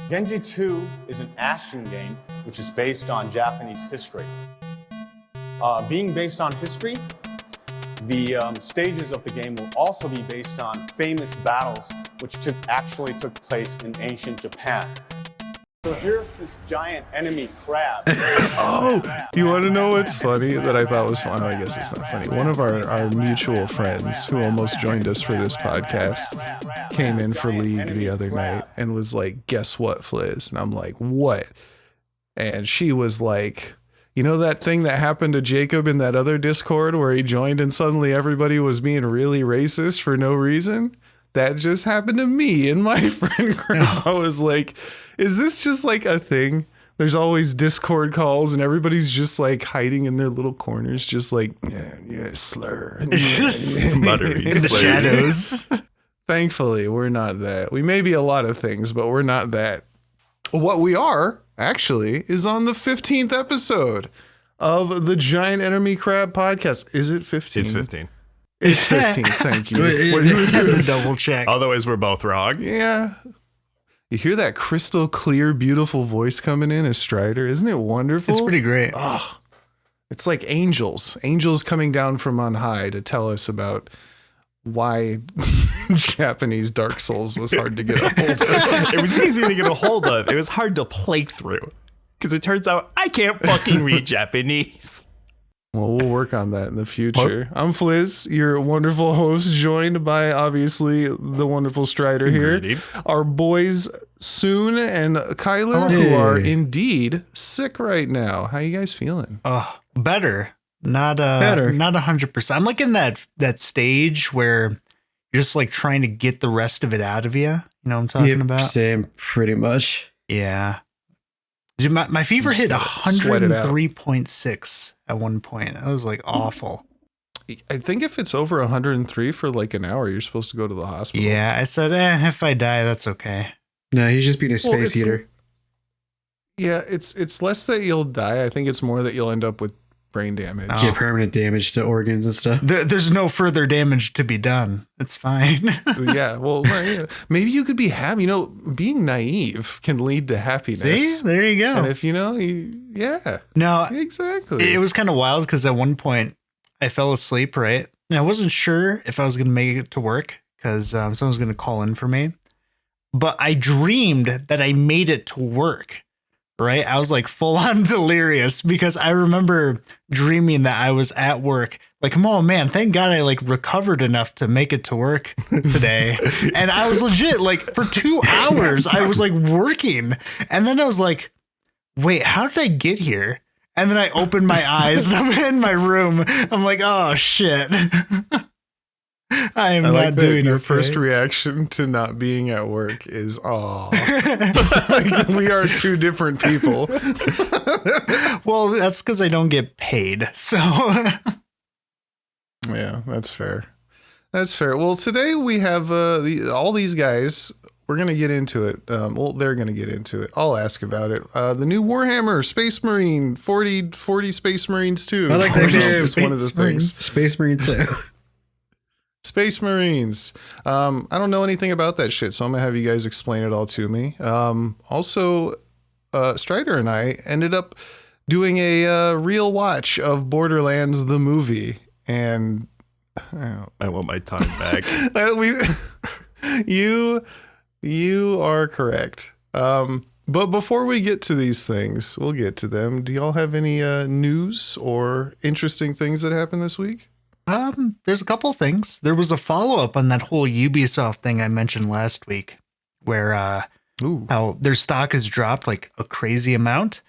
Genji 2 is an action game which is based on Japanese history. Being based on history, the stages of the game will also be based on famous battles which actually took place in ancient Japan. So here's this giant enemy crab. Oh, you want to know what's funny that I thought was fun? Oh, I guess it's not funny. One of our mutual friends who almost joined us for this podcast came in for League the other night and was like, guess what, Fliz? And I'm like, what? And she was like, you know that thing that happened to Jacob in that other Discord where he joined and suddenly everybody was being really racist for no reason? That just happened to me and my friend group. I was like, is this just like a thing? There's always Discord calls and everybody's just like hiding in their little corners, just like, yeah, slur. Muttering in the shadows. Thankfully, we're not that. We may be a lot of things, but we're not that. What we are, actually, is on the 15th episode of the Giant Enemy Crab podcast. Is it 15? It's 15. It's 15. Thank you. Let's double check. Otherwise, we're both wrong. Yeah. You hear that crystal clear, beautiful voice coming in as Strider? Isn't it wonderful? It's pretty great. Oh, it's like angels. Angels coming down from on high to tell us about why Japanese Dark Souls was hard to get a hold of. It was easy to get a hold of. It was hard to play through. Because it turns out I can't fucking read Japanese. Well, we'll work on that in the future. I'm Fliz, your wonderful host, joined by, obviously, the wonderful Strider here. Greetings. Our boys, Soon and Kyler, who are indeed sick right now. How you guys feeling? Better. Not Better. Not 100%. I'm like in that stage where you're just like trying to get the rest of it out of you. You know what I'm talking about? Same, pretty much. Yeah. Dude, my fever hit sweat it out. 103.6 at one point. That was like awful. I think if it's over 103 for like an hour, you're supposed to go to the hospital. Yeah, I said, if I die, that's okay. No, he's just being a space heater. Yeah, it's less that you'll die. I think it's more that you'll end up with brain damage. Yeah, permanent damage to organs and stuff. There's no further damage to be done. It's fine. Yeah, well, maybe you could be happy. You know, being naive can lead to happiness. See, there you go. And if yeah. No, Exactly. it was kind of wild because at one point I fell asleep, right? And I wasn't sure if I was going to make it to work because someone was going to call in for me. But I dreamed that I made it to work, right? I was like full on delirious because I remember dreaming that I was at work. Like, oh man, thank God I like recovered enough to make it to work today. And I was legit like for 2 hours, I was like working. And then I was like, wait, how did I get here? And then I opened my eyes and I'm in my room. I'm like, oh shit. I am not doing your okay. first reaction to not being at work is, like, we are two different people. Well, that's because I don't get paid. So Yeah, that's fair. That's fair. Well, today we have all these guys. We're going to get into it. Well, they're going to get into it. I'll ask about it. The new Warhammer Space Marine 40 Space Marines 2. I like that game. It's one of the things. Space Marine 2. Space Marines. I don't know anything about that shit, so I'm going to have you guys explain it all to me. Also, Strider and I ended up doing a real watch of Borderlands, the movie. And I want my time back. You are correct. But before we get to these things, we'll get to them. Do y'all have any news or interesting things that happened this week? there's a couple things. There was a follow-up on that whole Ubisoft thing I mentioned last week, where how their stock has dropped like a crazy amount.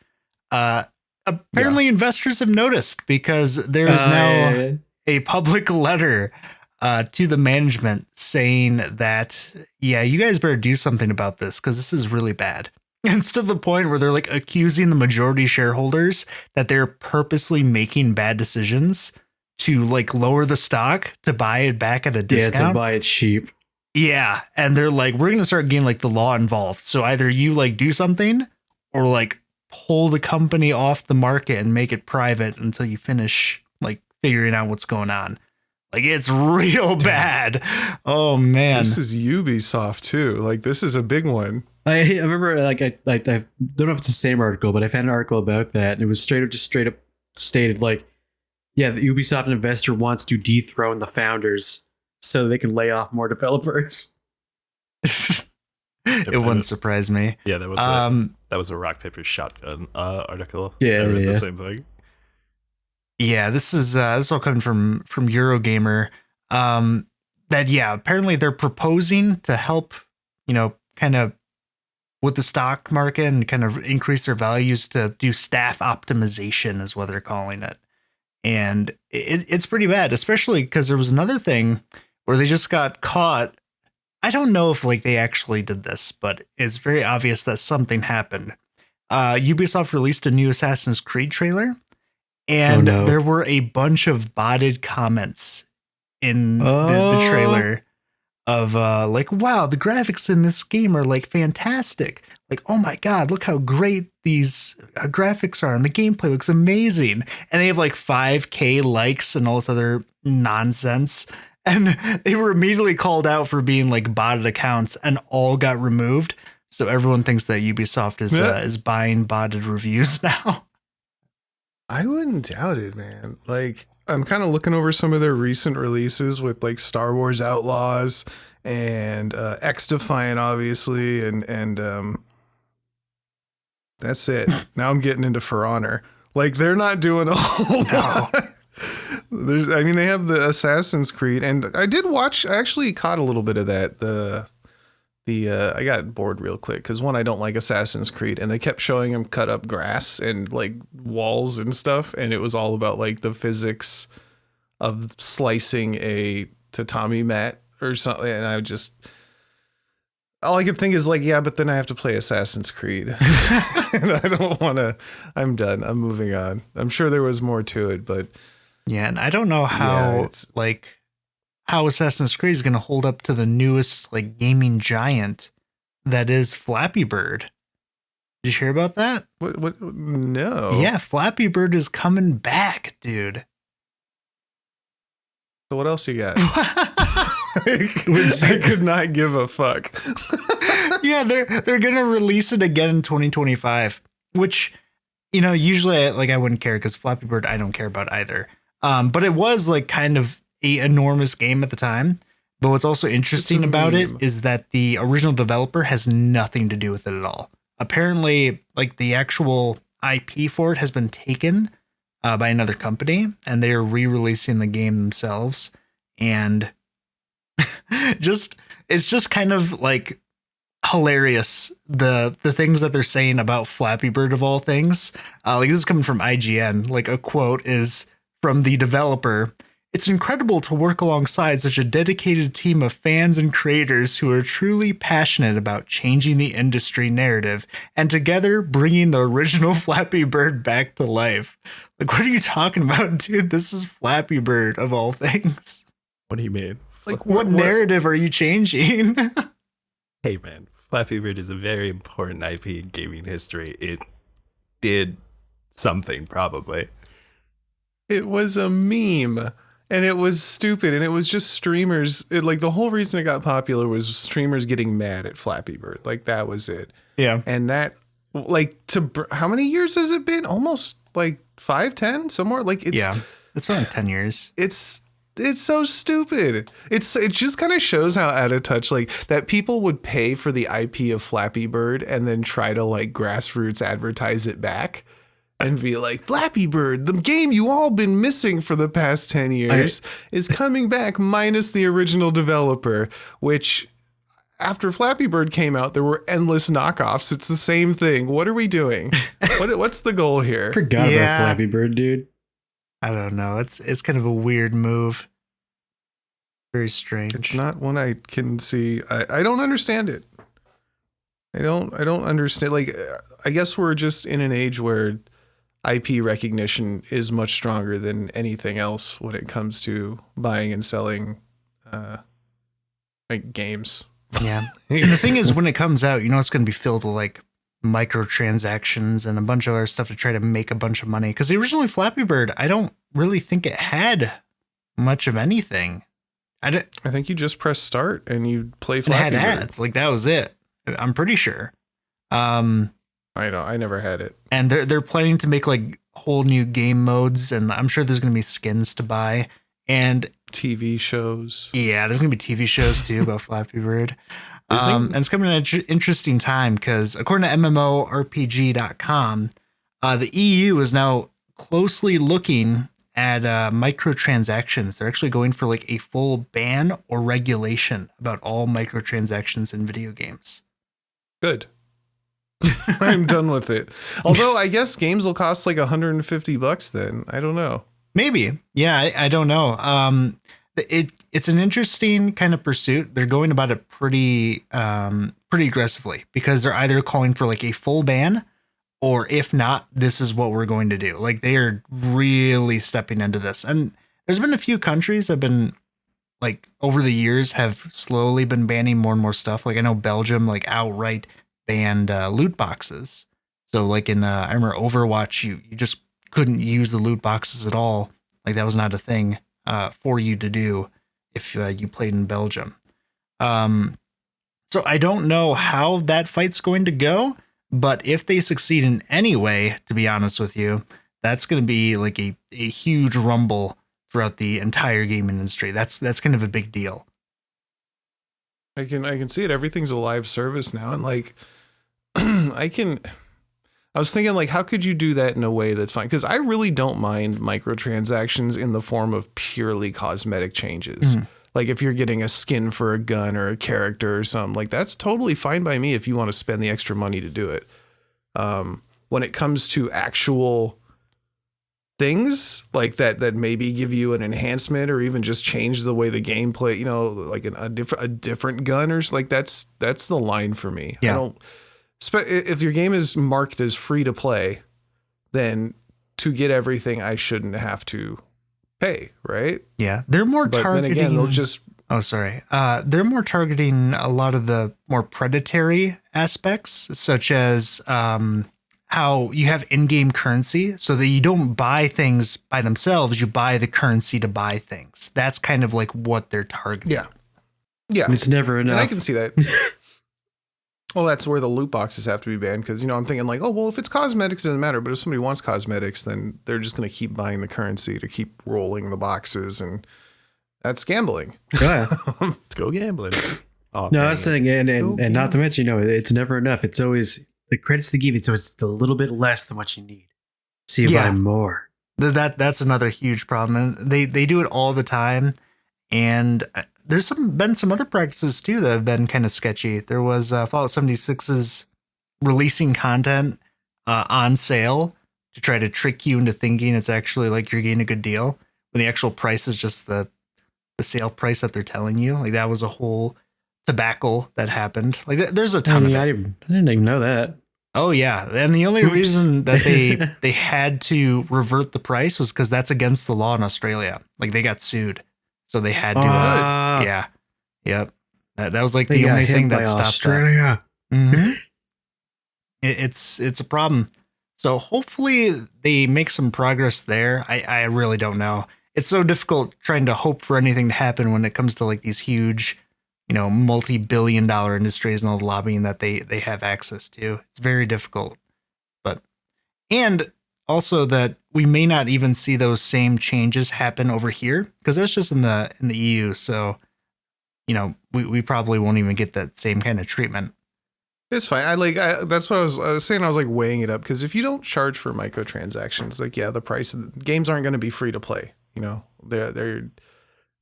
Apparently investors have noticed, because there is now a public letter to the management saying that, yeah, you guys better do something about this, because this is really bad. And it's to the point where they're like accusing the majority shareholders that they're purposely making bad decisions to like lower the stock to buy it back at a discount. Yeah, to buy it cheap. Yeah. And they're like, we're going to start getting like the law involved. So either you like do something or like pull the company off the market and make it private until you finish like figuring out what's going on. Like, it's real bad. Oh man. This is Ubisoft too. Like, this is a big one. I remember I don't know if it's the same article, but I found an article about that, and it was straight up stated like, yeah, the Ubisoft investor wants to dethrone the founders so they can lay off more developers. It wouldn't surprise me. Yeah, that was a rock paper shotgun article. Yeah, I read yeah. the same thing. Yeah, this is all coming from Eurogamer. That apparently they're proposing to help, kind of with the stock market and kind of increase their values to do staff optimization is what they're calling it. And it's pretty bad, especially because there was another thing where they just got caught. I don't know if they actually did this, but it's very obvious that something happened. Ubisoft released a new Assassin's Creed trailer, and there were a bunch of botted comments in the trailer of wow, the graphics in this game are fantastic. Oh my God, look how great these graphics are, and the gameplay looks amazing. And they have 5K likes and all this other nonsense. And they were immediately called out for being botted accounts, and all got removed. So everyone thinks that Ubisoft is buying botted reviews now. I wouldn't doubt it, man. I'm kind of looking over some of their recent releases with Star Wars Outlaws and X Defiant, obviously, and that's it. Now I'm getting into For Honor. They're not doing a whole lot. They have the Assassin's Creed, and I actually caught a little bit of that. I got bored real quick because I don't like Assassin's Creed, and they kept showing him cut up grass and walls and stuff, and it was all about the physics of slicing a tatami mat or something, and all I could think is but then I have to play Assassin's Creed. And I don't want to. I'm done. I'm moving on. I'm sure there was more to it, but yeah, and I don't know how how Assassin's Creed is going to hold up to the newest gaming giant that is Flappy Bird. Did you hear about that? What? No. Yeah, Flappy Bird is coming back, dude. So what else you got? I could not give a fuck. Yeah, they're gonna release it again in 2025, which usually I wouldn't care because Flappy Bird I don't care about either. But it was kind of a enormous game at the time. But what's also interesting about it is that the original developer has nothing to do with it at all. Apparently, the actual IP for it has been taken by another company, and they are re-releasing the game themselves. And it's just kind of hilarious the things that they're saying about Flappy Bird of all things. This is coming from IGN. A quote is from the developer: "It's incredible to work alongside such a dedicated team of fans and creators who are truly passionate about changing the industry narrative and together bringing the original Flappy Bird back to life." What are you talking about, dude? This is Flappy Bird of all things. What do you mean? What narrative are you changing? Hey, man, Flappy Bird is a very important IP in gaming history. It did something, probably. It was a meme, and it was stupid, and it was just streamers. The whole reason it got popular was streamers getting mad at Flappy Bird. That was it. Yeah. And that, how many years has it been? Almost 5, 10, somewhere. It's been 10 years. It's so stupid. It just kind of shows how out of touch that people would pay for the IP of Flappy Bird and then try to grassroots advertise it back and be Flappy Bird, the game you all been missing for the past 10 years, is coming back minus the original developer, which after Flappy Bird came out, there were endless knockoffs. It's the same thing. What are we doing? What's the goal here? Forgot about Flappy Bird, dude. I don't know. It's kind of a weird move. Very strange. It's not one I can see. I don't understand it. I don't understand. I guess we're just in an age where IP recognition is much stronger than anything else when it comes to buying and selling games. Yeah. And the thing is, when it comes out, it's going to be filled with microtransactions and a bunch of other stuff to try to make a bunch of money. Because originally Flappy Bird, I don't really think it had much of anything. I think you just press start and you play It Flappy had Bird. ads. That was it. I'm pretty sure. I never had it. And they're planning to make like whole new game modes, and I'm sure there's going to be skins to buy. And TV shows. yeah, there's going to be TV shows too about Flappy Bird. And it's coming at an interesting time because according to MMORPG.com, the EU is now closely looking at microtransactions. They're actually going for like a full ban or regulation about all microtransactions in video games. Good. I'm done with it. Although I guess games will cost like $150 then. I don't know. Maybe. Yeah, I don't know. It's an interesting kind of pursuit. They're going about it pretty aggressively because they're either calling for like a full ban, or if not, this is what we're going to do. Like they are really stepping into this. And there's been a few countries that have been like over the years have slowly been banning more and more stuff. Like I know Belgium like outright banned loot boxes. So like in I remember Overwatch, you just couldn't use the loot boxes at all. Like that was not a thing for you to do if you played in Belgium. So I don't know how that fight's going to go, but if they succeed in any way, to be honest with you, that's going to be like a huge rumble throughout the entire gaming industry. That's kind of a big deal. I can see it. Everything's a live service now, and like I was thinking, like, how could you do that in a way that's fine? Because I really don't mind microtransactions in the form of purely cosmetic changes. Like if you're getting a skin for a gun or a character or something, like that's totally fine by me if you want to spend the extra money to do it. When it comes to actual things like that maybe give you an enhancement or even just change the way the gameplay, you know, like a different gun or like that's the line for me. Yeah. I don't. If your game is marked as free to play, then to get everything, I shouldn't have to pay, right? Yeah, they're more targeting. Then again, they'll just. Oh, sorry. They're more targeting a lot of the more predatory aspects, such as how you have in-game currency, so that you don't buy things by themselves. You buy the currency to buy things. That's kind of like what they're targeting. Yeah. It's never enough. And I can see that. Well, that's where the loot boxes have to be banned because, you know, I'm thinking like, oh, well, if it's cosmetics, it doesn't matter. But if somebody wants cosmetics, then they're just going to keep buying the currency to keep rolling the boxes. And that's gambling. Yeah. Let's go gambling. Oh, No, I was saying, and not to mention, you know, it's never enough. It's always the credits they give you, so it's a little bit less than what you need. So you buy more. That's another huge problem. And they do it all the time. And there's been some other practices too that have been kind of sketchy. There was Fallout 76's releasing content on sale to try to trick you into thinking it's actually like you're getting a good deal when the actual price is just the sale price that they're telling you. Like that was a whole tobacco that happened. Like there's a ton of it. I didn't even know that. Oh yeah, and the only reason that they had to revert the price was because that's against the law in Australia. Like they got sued, so they had to. Yeah, yep. That was like the only thing that stopped Australia. that. Mm-hmm. It's a problem. So hopefully they make some progress there. I really don't know. It's so difficult trying to hope for anything to happen when it comes to like these huge, you know, multi-billion-dollar industries and all the lobbying that they have access to. It's very difficult. And also that we may not even see those same changes happen over here because that's just in the EU. So, you know, we probably won't even get that same kind of treatment. It's fine. That's what I was saying. I was like weighing it up because if you don't charge for microtransactions, like, yeah, the price of the games aren't going to be free to play, you know, they're,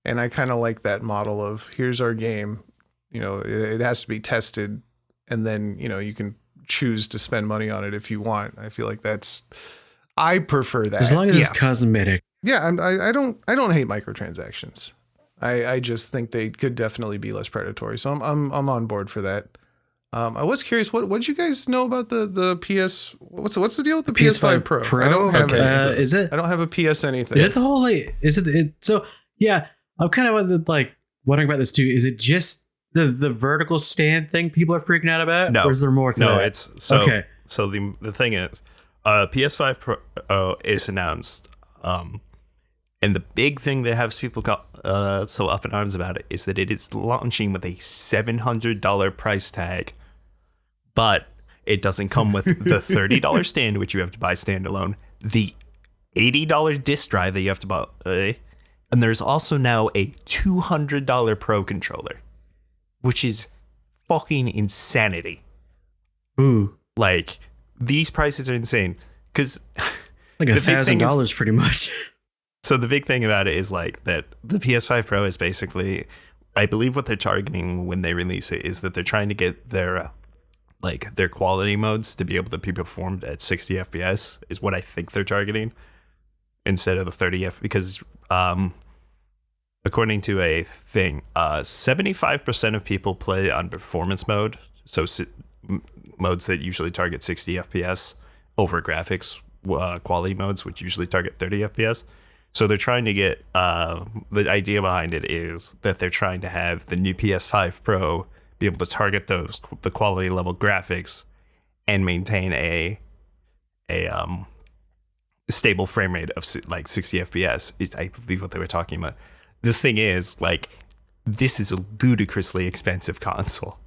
and I kind of like that model of here's our game, you know, it has to be tested and then, you know, you can choose to spend money on it if you want. I feel like I prefer that. As long as it's cosmetic. Yeah. I don't hate microtransactions. I just think they could definitely be less predatory. So I'm on board for that. I was curious, what did you guys know about the PS? What's the deal with the PS5 Pro? I don't have it. Is it? I don't have a PS anything. Is it the whole? Is it? So yeah, I'm kind of wondering about this too. Is it just the vertical stand thing people are freaking out about? No, or is there more to that? No, it's so. Okay. So the thing is, PS5 Pro is announced, and the big thing that has people so up in arms about it is that it is launching with a $700 price tag but it doesn't come with the $30 stand, which you have to buy standalone, the $80 disc drive that you have to buy, and there's also now a $200 Pro controller, which is fucking insanity. Ooh, Like, these prices are insane because like $1,000 pretty much. So the big thing about it is like that the PS5 Pro is basically, I believe what they're targeting when they release it is that they're trying to get their like their quality modes to be able to be performed at 60 FPS is what I think they're targeting instead of the 30 FPS, because according to a thing, 75% of people play on performance mode, so modes that usually target 60 FPS over graphics quality modes, which usually target 30 FPS. So they're trying to get, the idea behind it is that they're trying to have the new PS5 Pro be able to target the quality level graphics and maintain a stable frame rate of like 60 FPS is, I believe, what they were talking about. The thing is, like, this is a ludicrously expensive console.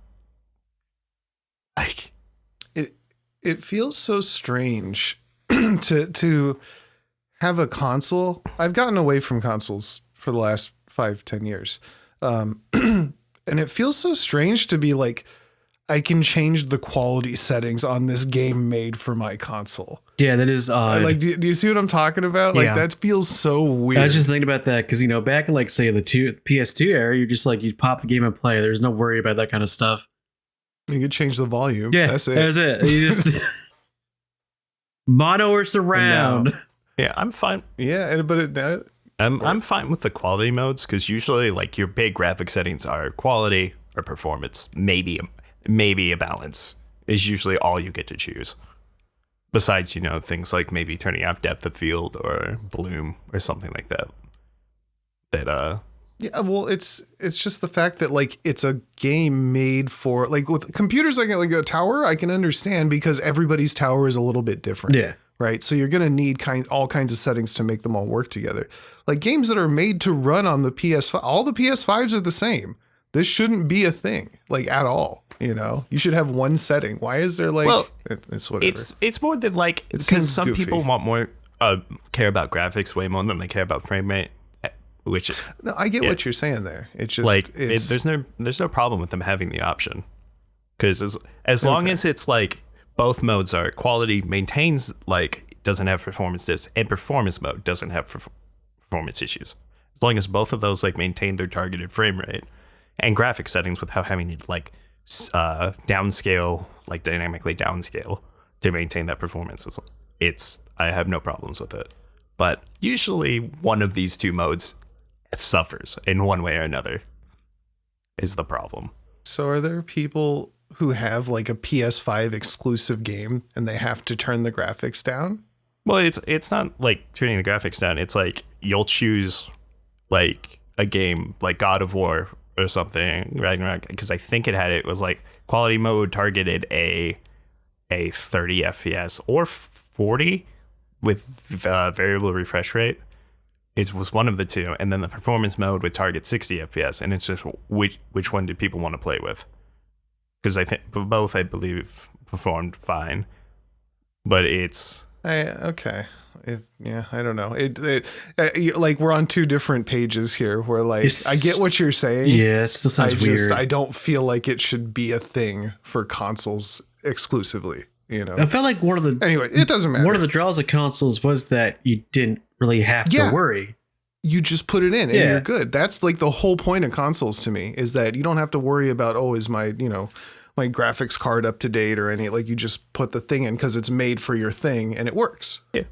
Like, it feels so strange to have a console. I've gotten away from consoles for the last 5-10 years. And it feels so strange to be like, I can change the quality settings on this game made for my console. Yeah, that is odd. Like, do you see what I'm talking about? Like, Yeah. that feels so weird. I was just thinking about that because, back in, like, say, the PS2 era, you're just like, you pop the game and play. There's no worry about that kind of stuff. You could change the volume. Yeah, That's it. That's it. You just mono or surround. yeah, I'm fine. Yeah, I'm fine with the quality modes because usually, like, your big graphic settings are quality or performance. Maybe a balance is usually all you get to choose. Besides, things like maybe turning off depth of field or bloom or something like that. Yeah, well, it's just the fact that, like, it's a game made for, like, with computers, like a tower, I can understand because everybody's tower is a little bit different. Yeah. Right. So you're going to need all kinds of settings to make them all work together. Like games that are made to run on the PS5, all the PS5s are the same. This shouldn't be a thing, like, at all. You should have one setting. Why is there like? Well, it's whatever. It's more than like, because some goofy. people want more care about graphics way more than they care about frame rate. Which No, I get what you're saying there. It's just like it's there's no problem with them having the option, because as long as it's like both modes are quality maintains, like, doesn't have performance dips, and performance mode doesn't have performance issues. As long as both of those, like, maintain their targeted frame rate and graphic settings without having to, like, downscale, like, dynamically downscale to maintain that performance, I have no problems with it. But usually one of these two modes suffers in one way or another is the problem. So are there people who have like a PS5 exclusive game and they have to turn the graphics down? Well, it's not like turning the graphics down. It's like you'll choose like a game like God of War or something, Ragnarok, because I think it was like quality mode targeted a 30 FPS or 40 with variable refresh rate. It was one of the two, and then the performance mode would target 60 FPS, and it's just which one do people want to play with? Because I think both, I believe, performed fine, but it's okay. I don't know. Like, we're on two different pages here. Where, like, I get what you're saying. Yeah, it still sounds weird. I don't feel like it should be a thing for consoles exclusively. I felt like anyway, it doesn't matter. One of the draws of consoles was that you didn't really have to worry. You just put it in and you're good. That's like the whole point of consoles to me, is that you don't have to worry about, is my, my graphics card up to date or any, like, you just put the thing in because it's made for your thing and it works. Yeah.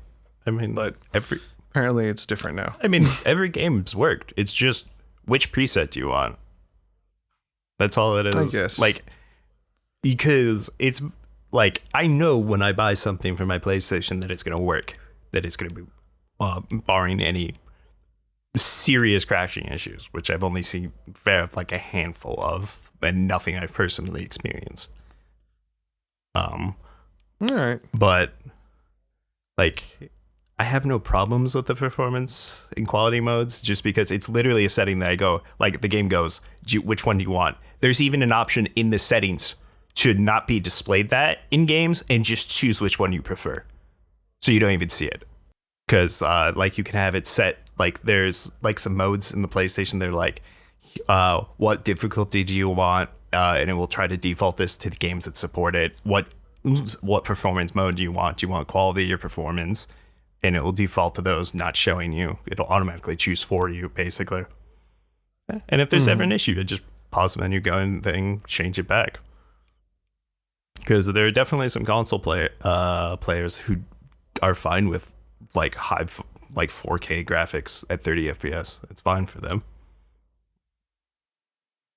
I mean, but apparently it's different now. I mean, every game's worked. It's just which preset do you want? That's all it is. I guess. Like, because it's like, I know when I buy something for my PlayStation that it's going to work, that it's going to be barring any serious crashing issues, which I've only seen like a handful of, and nothing I've personally experienced. All right. But like, I have no problems with the performance and quality modes, just because it's literally a setting that I go, like, the game goes, which one do you want? There's even an option in the settings should not be displayed that in games, and just choose which one you prefer, so you don't even see it. Because like you can have it set, like there's like some modes in the PlayStation. They're like, what difficulty do you want? And it will try to default this to the games that support it. What performance mode do you want? Do you want quality or performance? And it will default to those, not showing you. It'll automatically choose for you, basically. And if there's ever an issue, you just pause the menu, go in thing, change it back. Because there are definitely some console players who are fine with like 4K graphics at 30 FPS. It's fine for them.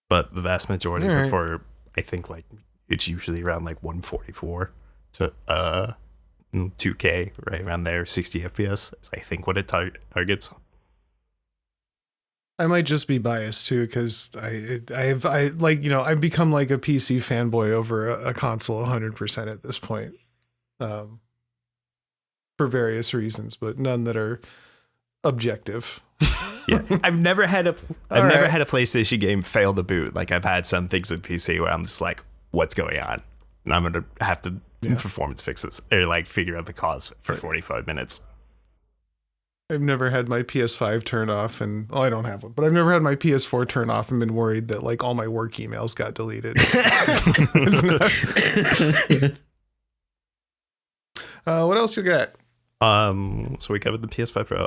But the vast majority prefer, I think, like it's usually around like 144 to 2K, right around there, 60 FPS. I think what it targets. I might just be biased too, because I like, you know, I've become like a PC fanboy over a console 100% at this point, for various reasons, but none that are objective. Yeah, I've never had a PlayStation game fail to boot. Like I've had some things with PC where I'm just like, what's going on? And I'm gonna have to performance fix this or like figure out the cause for 45 minutes. I've never had my PS5 turn off, and I don't have one, but I've never had my PS4 turn off and been worried that like all my work emails got deleted. What else you got? So we covered the PS5 Pro.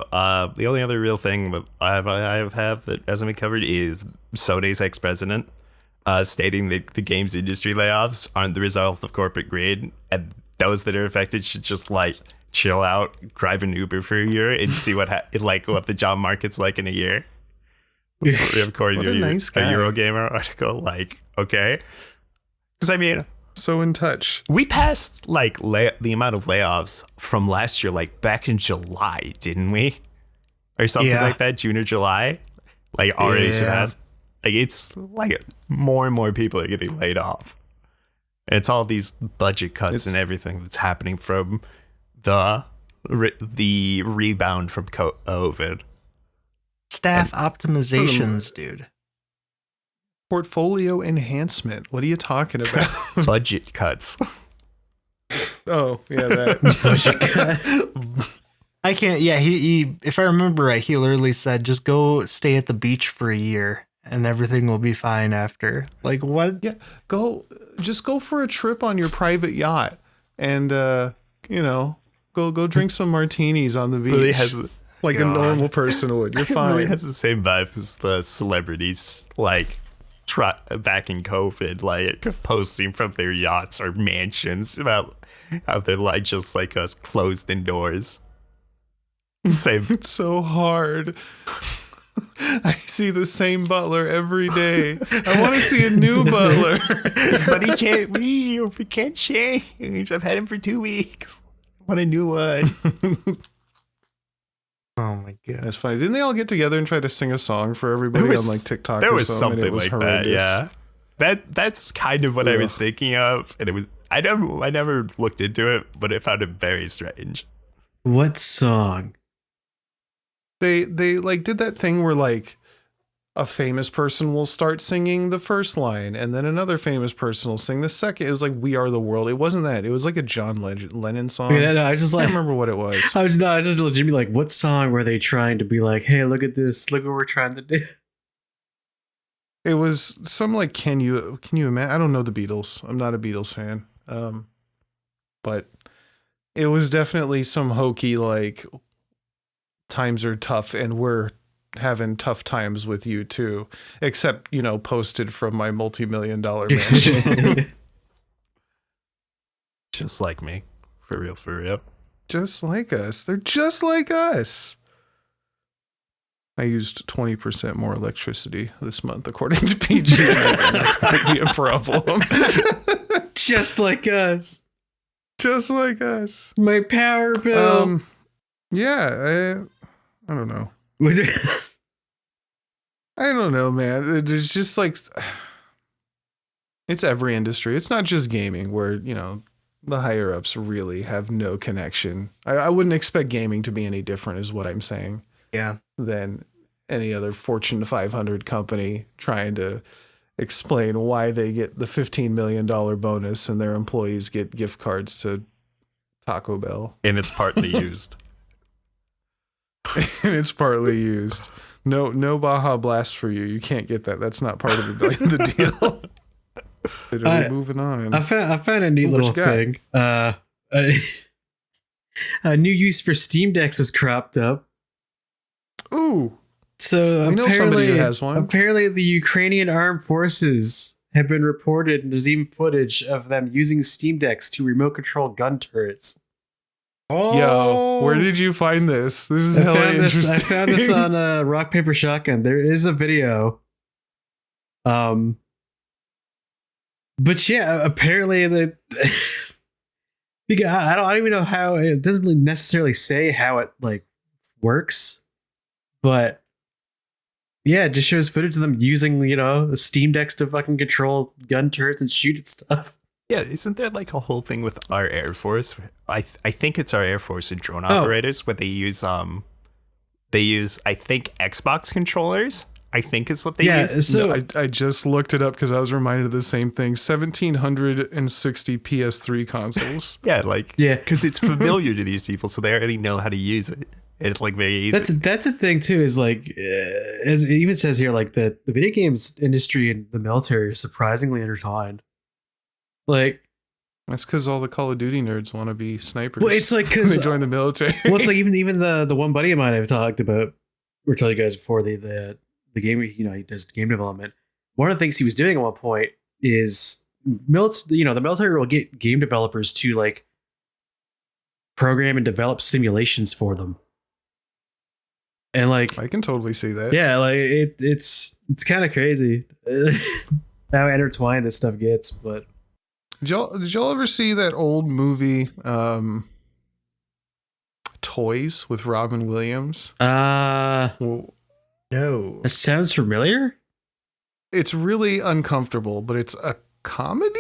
The only other real thing that I have that hasn't been covered is Sony's ex-president stating that the games industry layoffs aren't the result of corporate greed, and those that are affected should just like chill out, drive an Uber for a year, and see what the job market's like in a year. According to a Eurogamer article, like, okay, because I mean, so in touch. We passed like the amount of layoffs from last year, like back in July, didn't we? Or something like that, June or July, like already surpassed. Like it's like more and more people are getting laid off. And it's all these budget cuts and everything that's happening from the rebound from COVID. Staff optimizations, dude. Portfolio enhancement. What are you talking about? Budget cuts. Oh, yeah, that. Budget cut. I can't. Yeah, he. If I remember right, he literally said, "Just go stay at the beach for a year, and everything will be fine after." Like what? Yeah, just go for a trip on your private yacht, and you know, go drink some martinis on the beach. Really has, like a normal person would. You're fine. It really has the same vibe as the celebrities, like back in COVID, like posting from their yachts or mansions about how they're like just like us, closed indoors. Same. It's so hard. I see the same butler every day. I want to see a new butler, but he can't leave. We can't change. I've had him for 2 weeks. I want a new one. Oh my god, that's funny. Didn't they all get together and try to sing a song for everybody on like TikTok? There or was something like horrendous. that. Yeah, that's kind of what I was thinking of, and it was. I never looked into it, but I found it very strange. What song? They like did that thing where like a famous person will start singing the first line and then another famous person will sing the second. It was like "We Are the World." It wasn't that. It was like a John Lennon song. Yeah, no, I just like, I can't remember what it was. I was just legitimately like, what song were they trying to be like, hey, look at this, look what we're trying to do. It was some like can you imagine? I don't know the Beatles. I'm not a Beatles fan. But it was definitely some hokey like times are tough and we're having tough times with you too, except, you know, posted from my multi-million-dollar mansion. Just like me. For real. Just like us. They're just like us. I used 20% more electricity this month, according to PG. That's going to be a problem. Just like us. Just like us. My power bill. Yeah, I don't know. I don't know, man. There's just like, it's every industry. It's not just gaming where, you know, the higher ups really have no connection. I wouldn't expect gaming to be any different is what I'm saying. Yeah. Than any other Fortune 500 company trying to explain why they get the $15 million bonus and their employees get gift cards to Taco Bell. And it's partly used. And it's partly used. No Baja Blast for you. You can't get that. That's not part of the deal. Moving on. I found a neat little thing. A new use for Steam Decks has cropped up. Ooh. So I know somebody who has one. Apparently the Ukrainian armed forces have been reported, and there's even footage of them using Steam Decks to remote control gun turrets. Oh, Yo, where did you find this? This is hella interesting. I found this on Rock Paper Shotgun. There is a video. But yeah, apparently the I don't even know how. It doesn't really necessarily say how it like works, but yeah, it just shows footage of them using the Steam Decks to fucking control gun turrets and shoot at stuff. Yeah, isn't there like a whole thing with our Air Force? I think it's our Air Force and drone operators where they use I think Xbox controllers. I think is what they use. So I just looked it up because I was reminded of the same thing. 1,760 PS3 consoles. Because it's familiar to these people, so they already know how to use it. It's like very easy. That's a thing too. Is like as it even says here, like the video games industry and the military are surprisingly intertwined. Like that's because all the Call of Duty nerds want to be snipers. Well, it's like because they join the military. Well, it's like even the one buddy of mine I've talked about. We're telling you guys before the game. He does game development. One of the things he was doing at one point is the military will get game developers to like program and develop simulations for them. And like I can totally see that. Yeah, like it's kind of crazy how intertwined this stuff gets. But did y'all ever see that old movie Toys with Robin Williams? No. That sounds familiar. It's really uncomfortable, but it's a comedy.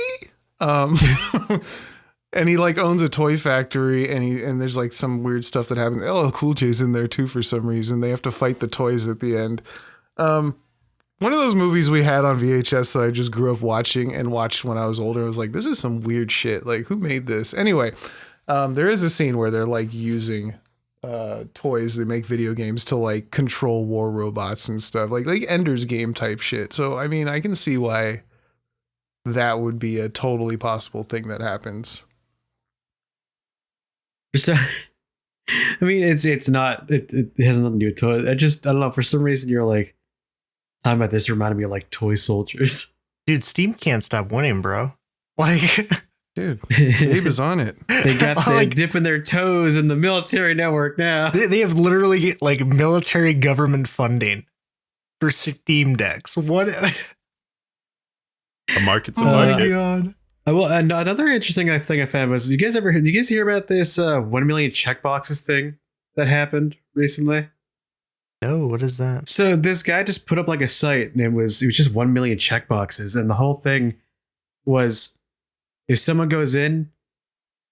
And he like owns a toy factory, and there's like some weird stuff that happens. LL Cool J's in there too for some reason. They have to fight the toys at the end. One of those movies we had on VHS that I just grew up watching and watched when I was older. I was like, this is some weird shit. Like, who made this? Anyway, there is a scene where they're like using toys. They make video games to like control war robots and stuff, like Ender's Game type shit. So I mean, I can see why that would be a totally possible thing that happens. So, I mean, it's not. It has nothing to do with toys. I don't know. For some reason, you're like talking about this. Reminded me of like toy soldiers. Dude, Steam can't stop winning, bro. Like, dude, Gabe is on it. They're dipping their toes in the military network now. They have literally like military government funding for Steam Decks. What? A market's a market. Oh my god. Well, another interesting thing I found was, did you guys hear about this 1 million checkboxes thing that happened recently? No, what is that? So this guy just put up like a site, and it was just 1 million checkboxes, and the whole thing was if someone goes in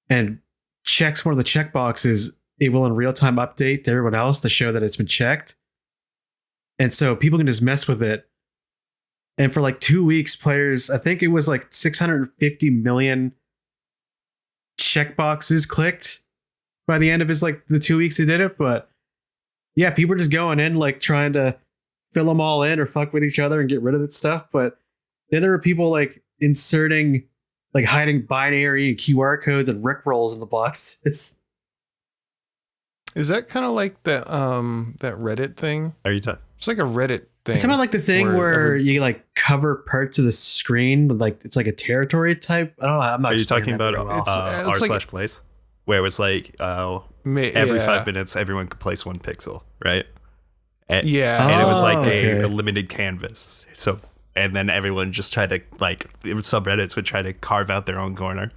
and checks one of the checkboxes, it will in real time update to everyone else to show that it's been checked, and so people can just mess with it. And for like 2 weeks, players, I think it was like 650 million checkboxes clicked by the end of the 2 weeks he did it. But yeah, people were just going in, like trying to fill them all in or fuck with each other and get rid of that stuff. But then there were people like inserting, like hiding binary and QR codes and rickrolls in the boxes. Is that kind of like that Reddit thing? Are you talking? It's like a Reddit thing. It's about like the thing where you like cover parts of the screen, like it's like a territory type. I don't know. I'm not. Are you talking about r/place, where it was like every 5 minutes everyone could place one pixel, right? And it was like a limited canvas. So and then everyone just tried to like subreddits would try to carve out their own corner.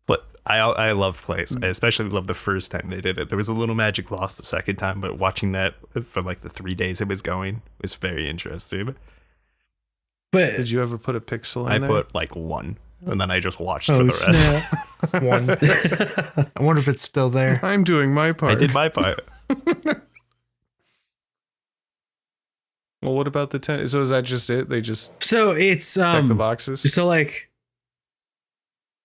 But I love plays. I especially love the first time they did it. There was a little magic lost the second time, but watching that for like the 3 days it was going was very interesting. But did you ever put a pixel in there? I put like one, and then I just watched for the rest. One. I wonder if it's still there. I'm doing my part. I did my part. Well, what about the 10? So is that just it? They just So it's check the boxes? So like,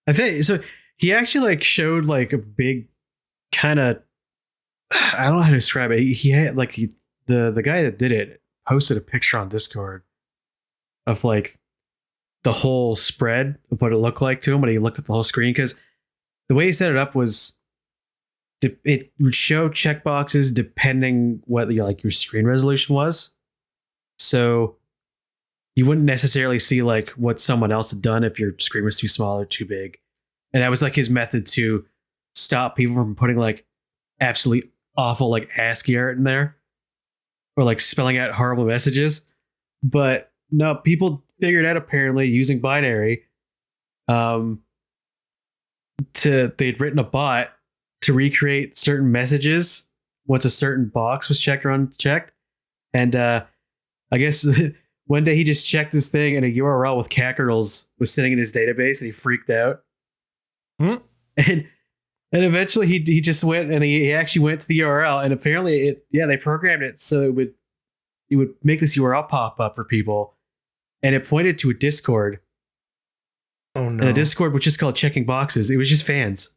I think so. He actually like showed like a big kind of, I don't know how to describe it. He had like the guy that did it posted a picture on Discord of like the whole spread of what it looked like to him when he looked at the whole screen, because the way he set it up was it would show checkboxes depending what your screen resolution was. So you wouldn't necessarily see like what someone else had done if your screen was too small or too big. And that was like his method to stop people from putting like absolutely awful like ASCII art in there or like spelling out horrible messages. But no, people figured out apparently using binary. They'd written a bot to recreate certain messages once a certain box was checked or unchecked. And I guess one day he just checked this thing and a URL with cackerels was sitting in his database and he freaked out. And eventually he just went and he actually went to the URL, and apparently they programmed it so it would make this URL pop up for people, and it pointed to a Discord. Oh no! And the Discord was just called Checking Boxes. It was just fans.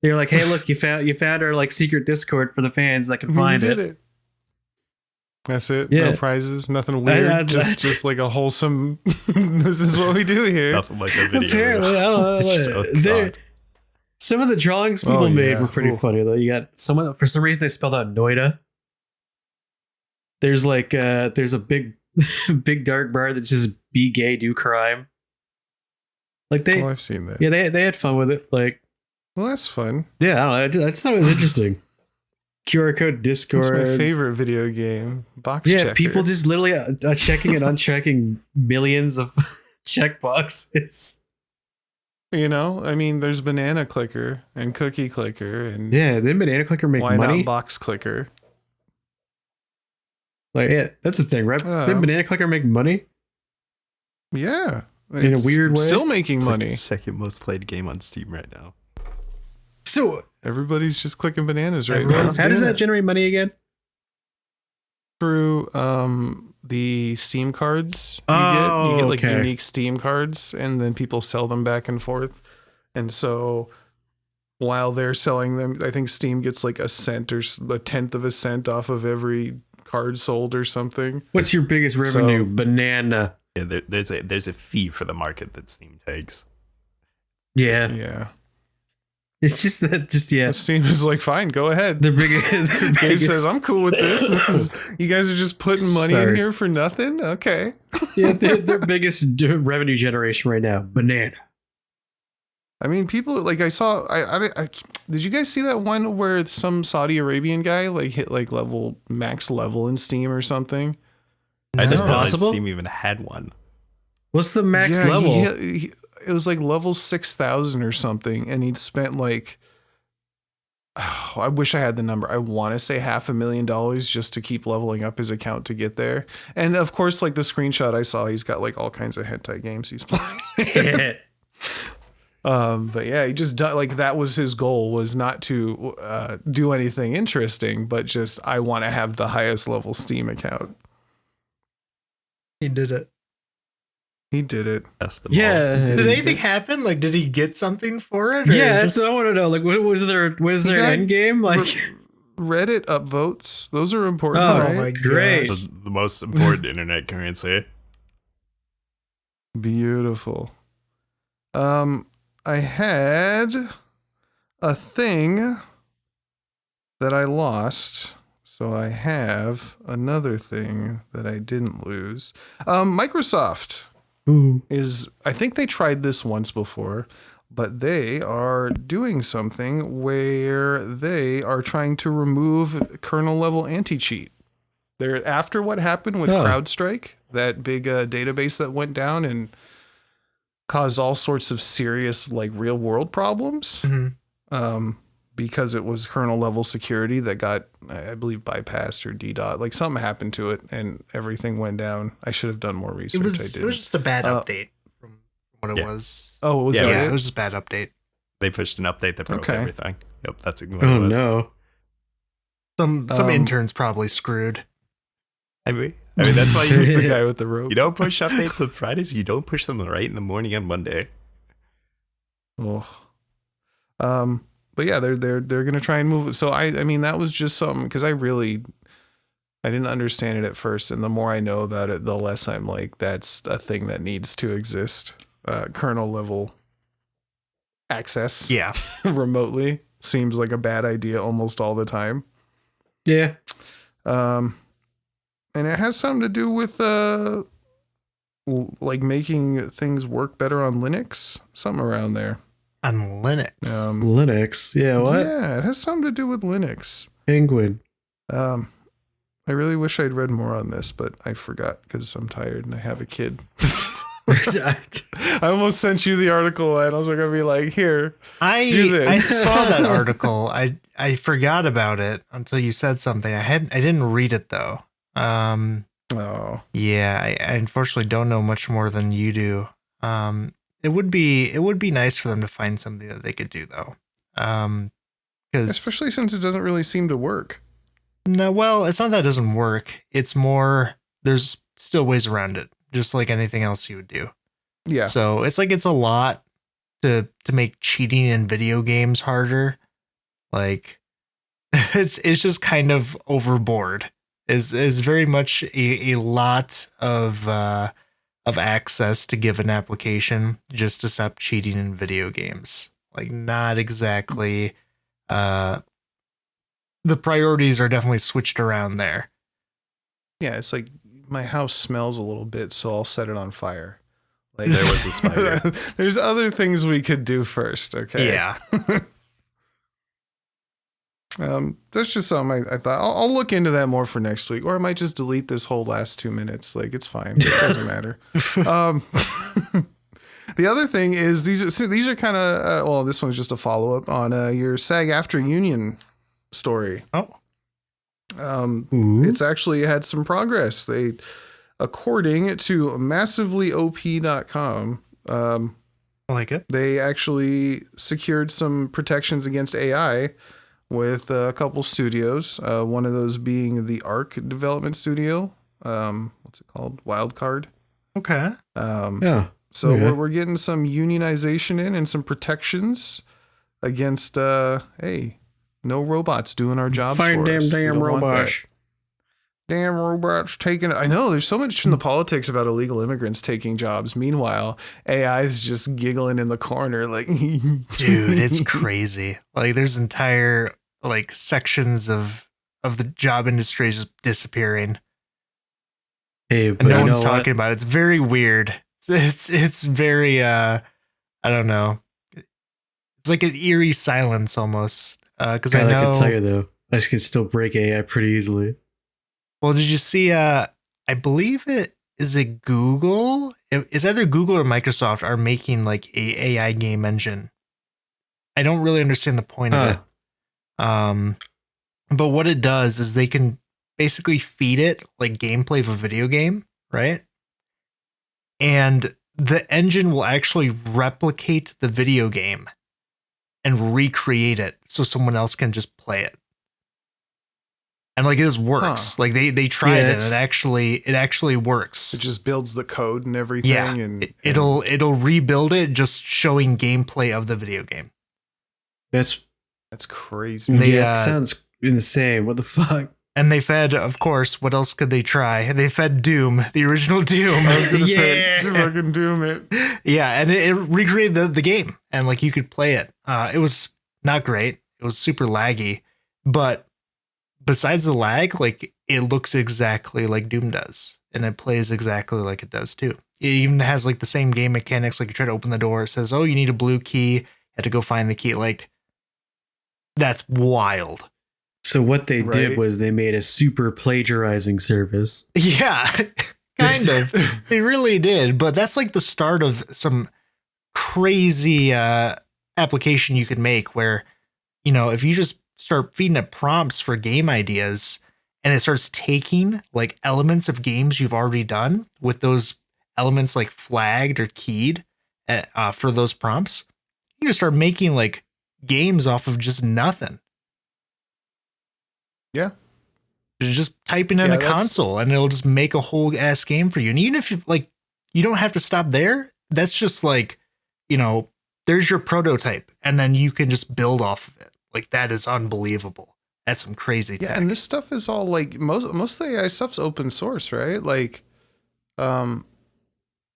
They were like, "Hey, look, you found our like secret Discord for the fans that can find it." That's it. Yeah. No prizes, nothing weird. Just like a wholesome. This is what we do here. Nothing like a video. Apparently, I don't know. It's so fun. Some of the drawings people made yeah. were pretty funny though. You got someone for some reason they spelled out Noida. There's like there's a big big dark bar that says "Be gay, do crime." Like I've seen that. Yeah, they had fun with it. Like, Well, that's fun. yeah, I don't know. I just thought it was interesting. QR code Discord. It's my favorite video game. Box Yeah, checker. people just literally checking and unchecking millions of checkboxes. You know, I mean, there's Banana Clicker and Cookie Clicker and Yeah, then Banana Clicker make why money. not Box Clicker? Like, yeah, that's the thing, right? Didn't Banana Clicker make money? Yeah, In a weird way? Still making It's like money. the second most played game on Steam right now. So, Everybody's just clicking bananas right Everyone's now how does doing that it. generate money again? through the Steam cards. Oh, you get like okay. unique Steam cards, and then people sell them back and forth. And so while they're selling them, I think Steam gets like a cent or a tenth of a cent off of every card sold or something. What's your biggest revenue? So- Banana. Yeah, there's a fee for the market that Steam takes. Yeah. Yeah. It's just that, yeah. Steam is like, fine, go ahead. The biggest. Gabe says, I'm cool with this. This is, you guys are just putting money in Sorry. here for nothing? Okay. Yeah, their biggest revenue generation right now. Banana. I mean, people like I saw. I did you guys see that one where some Saudi Arabian guy like hit like max level in Steam or something? I didn't That's realize possible? Steam even had one. What's the max Yeah, level? it was like level 6,000 or something, and he'd spent like. Oh, I wish I had the number. I want to say $500,000 just to keep leveling up his account to get there. And of course, like the screenshot I saw, he's got like all kinds of hentai games he's playing. But yeah, he just like that was his goal, was not to do anything interesting, but just I want to have the highest level Steam account. He did it. He did it. That's the Yeah. Did anything happen? Like, did he get something for it? Or Yeah, that's just- what I want to know. Like, was there got- end game? Like, Reddit upvotes. Those are important, oh right? my great. the most important internet currency. Beautiful. I had a thing that I lost, so I have another thing that I didn't lose. Microsoft Ooh. is, I think they tried this once before, but they are doing something where they are trying to remove kernel level anti-cheat. They're after what happened with Oh. CrowdStrike, that big database that went down and caused all sorts of serious like real world problems. Mhm. Because it was kernel level security that got, I believe, bypassed or DDoS. Like something happened to it and everything went down. I should have done more research. I It didn't. was just a bad update from what it Yeah. was. Oh, was Yeah, that Yeah, it? it was just a bad update. They pushed an update that broke Okay. everything. Yep, that's exactly Oh no. Some interns probably screwed. I mean, I mean, that's why The guy with the rope. you don't push updates on Fridays. You don't push them right in the morning on Monday. Oh. But yeah, they're gonna try and move it. So I mean, that was just something because I didn't understand it at first, and the more I know about it, the less I'm like, that's a thing that needs to exist. Kernel level access, Yeah. remotely seems like a bad idea almost all the time. Yeah. And it has something to do with like making things work better on Linux, something around there. On Linux. Linux. Yeah, what? Yeah, it has something to do with Linux. Penguin. I really wish I'd read more on this, but I forgot because I'm tired and I have a kid. I almost sent you the article and I was gonna be like, here, do this. I saw that article. I forgot about it until you said something. I didn't read it though. Oh. Yeah, I unfortunately don't know much more than you do. It would be nice for them to find something that they could do though. Because Especially since it doesn't really seem to work. no, well, it's not that it doesn't work. It's more there's still ways around it, just like anything else you would do. Yeah. So it's like it's a lot to make cheating in video games harder. Like it's just kind of overboard. Is very much a lot of access to give an application just to stop cheating in video games. Like not exactly the priorities are definitely switched around there. Yeah, it's like my house smells a little bit, so I'll set it on fire. Like There was a spider. There's other things we could do first, okay? Yeah. That's just something I thought I'll look into that more for next week, or I might just delete this whole last 2 minutes. Like it's fine, it doesn't matter. The other thing is these are kind of well, this one's just a follow up on your SAG-AFTRA union story. Oh. It's actually had some progress. They, according to massivelyop.com, I like it. they actually secured some protections against AI with a couple studios. One of those being the Arc development studio. What's it called? Wildcard. Okay. Yeah. So Okay. we're getting some unionization in and some protections against, hey, no robots doing our jobs Find for them us. We damn don't want that. robots. Damn robots taking. I know there's so much in the politics about illegal immigrants taking jobs. Meanwhile, AI is just giggling in the corner, like, Dude, it's crazy. Like there's entire like sections of the job industry just disappearing. Hey, but And no you one's know what? talking about it. It's very weird. It's very I don't know. It's like an eerie silence almost. Because I God, know. I can tell you though, I just can still break AI pretty easily. Well, did you see? I believe it Google. It's either Google or Microsoft are making like a AI game engine. I don't really understand the point of it. But what it does is they can basically feed it like gameplay of a video game, right? And the engine will actually replicate the video game and recreate it so someone else can just play it. And like this works. Like they tried Yeah, it. It actually works. it just builds the code and everything. Yeah, And it'll rebuild it just showing gameplay of the video game. That's that's crazy. They, yeah, it sounds insane. What the fuck? And they fed, of course, what else could they try? They fed Doom, the original Doom. I was gonna say, Yeah. to fucking Doom it. Yeah, and it recreated the game, and like you could play it. It was not great. It was super laggy, but besides the lag, like it looks exactly like Doom does, and it plays exactly like it does too. It even has like the same game mechanics. Like you try to open the door, it says, "Oh, you need a blue key." You have to go find the key. Like that's wild. So what they Right. did was they made a super plagiarizing service. Yeah, kind of. They really did. But that's like the start of some crazy application you could make where, you know, if you just start feeding it prompts for game ideas and it starts taking like elements of games you've already done with those elements like flagged or keyed for those prompts, you can start making like games off of just nothing. Yeah. Just typing in Yeah, a that's- console and it'll just make a whole ass game for you. And even if you like, you don't have to stop there. That's just like, there's your prototype and then you can just build off of it. Like that is unbelievable. That's some crazy tech. Yeah, and this stuff is all like most of the AI stuff's open source, right? Like,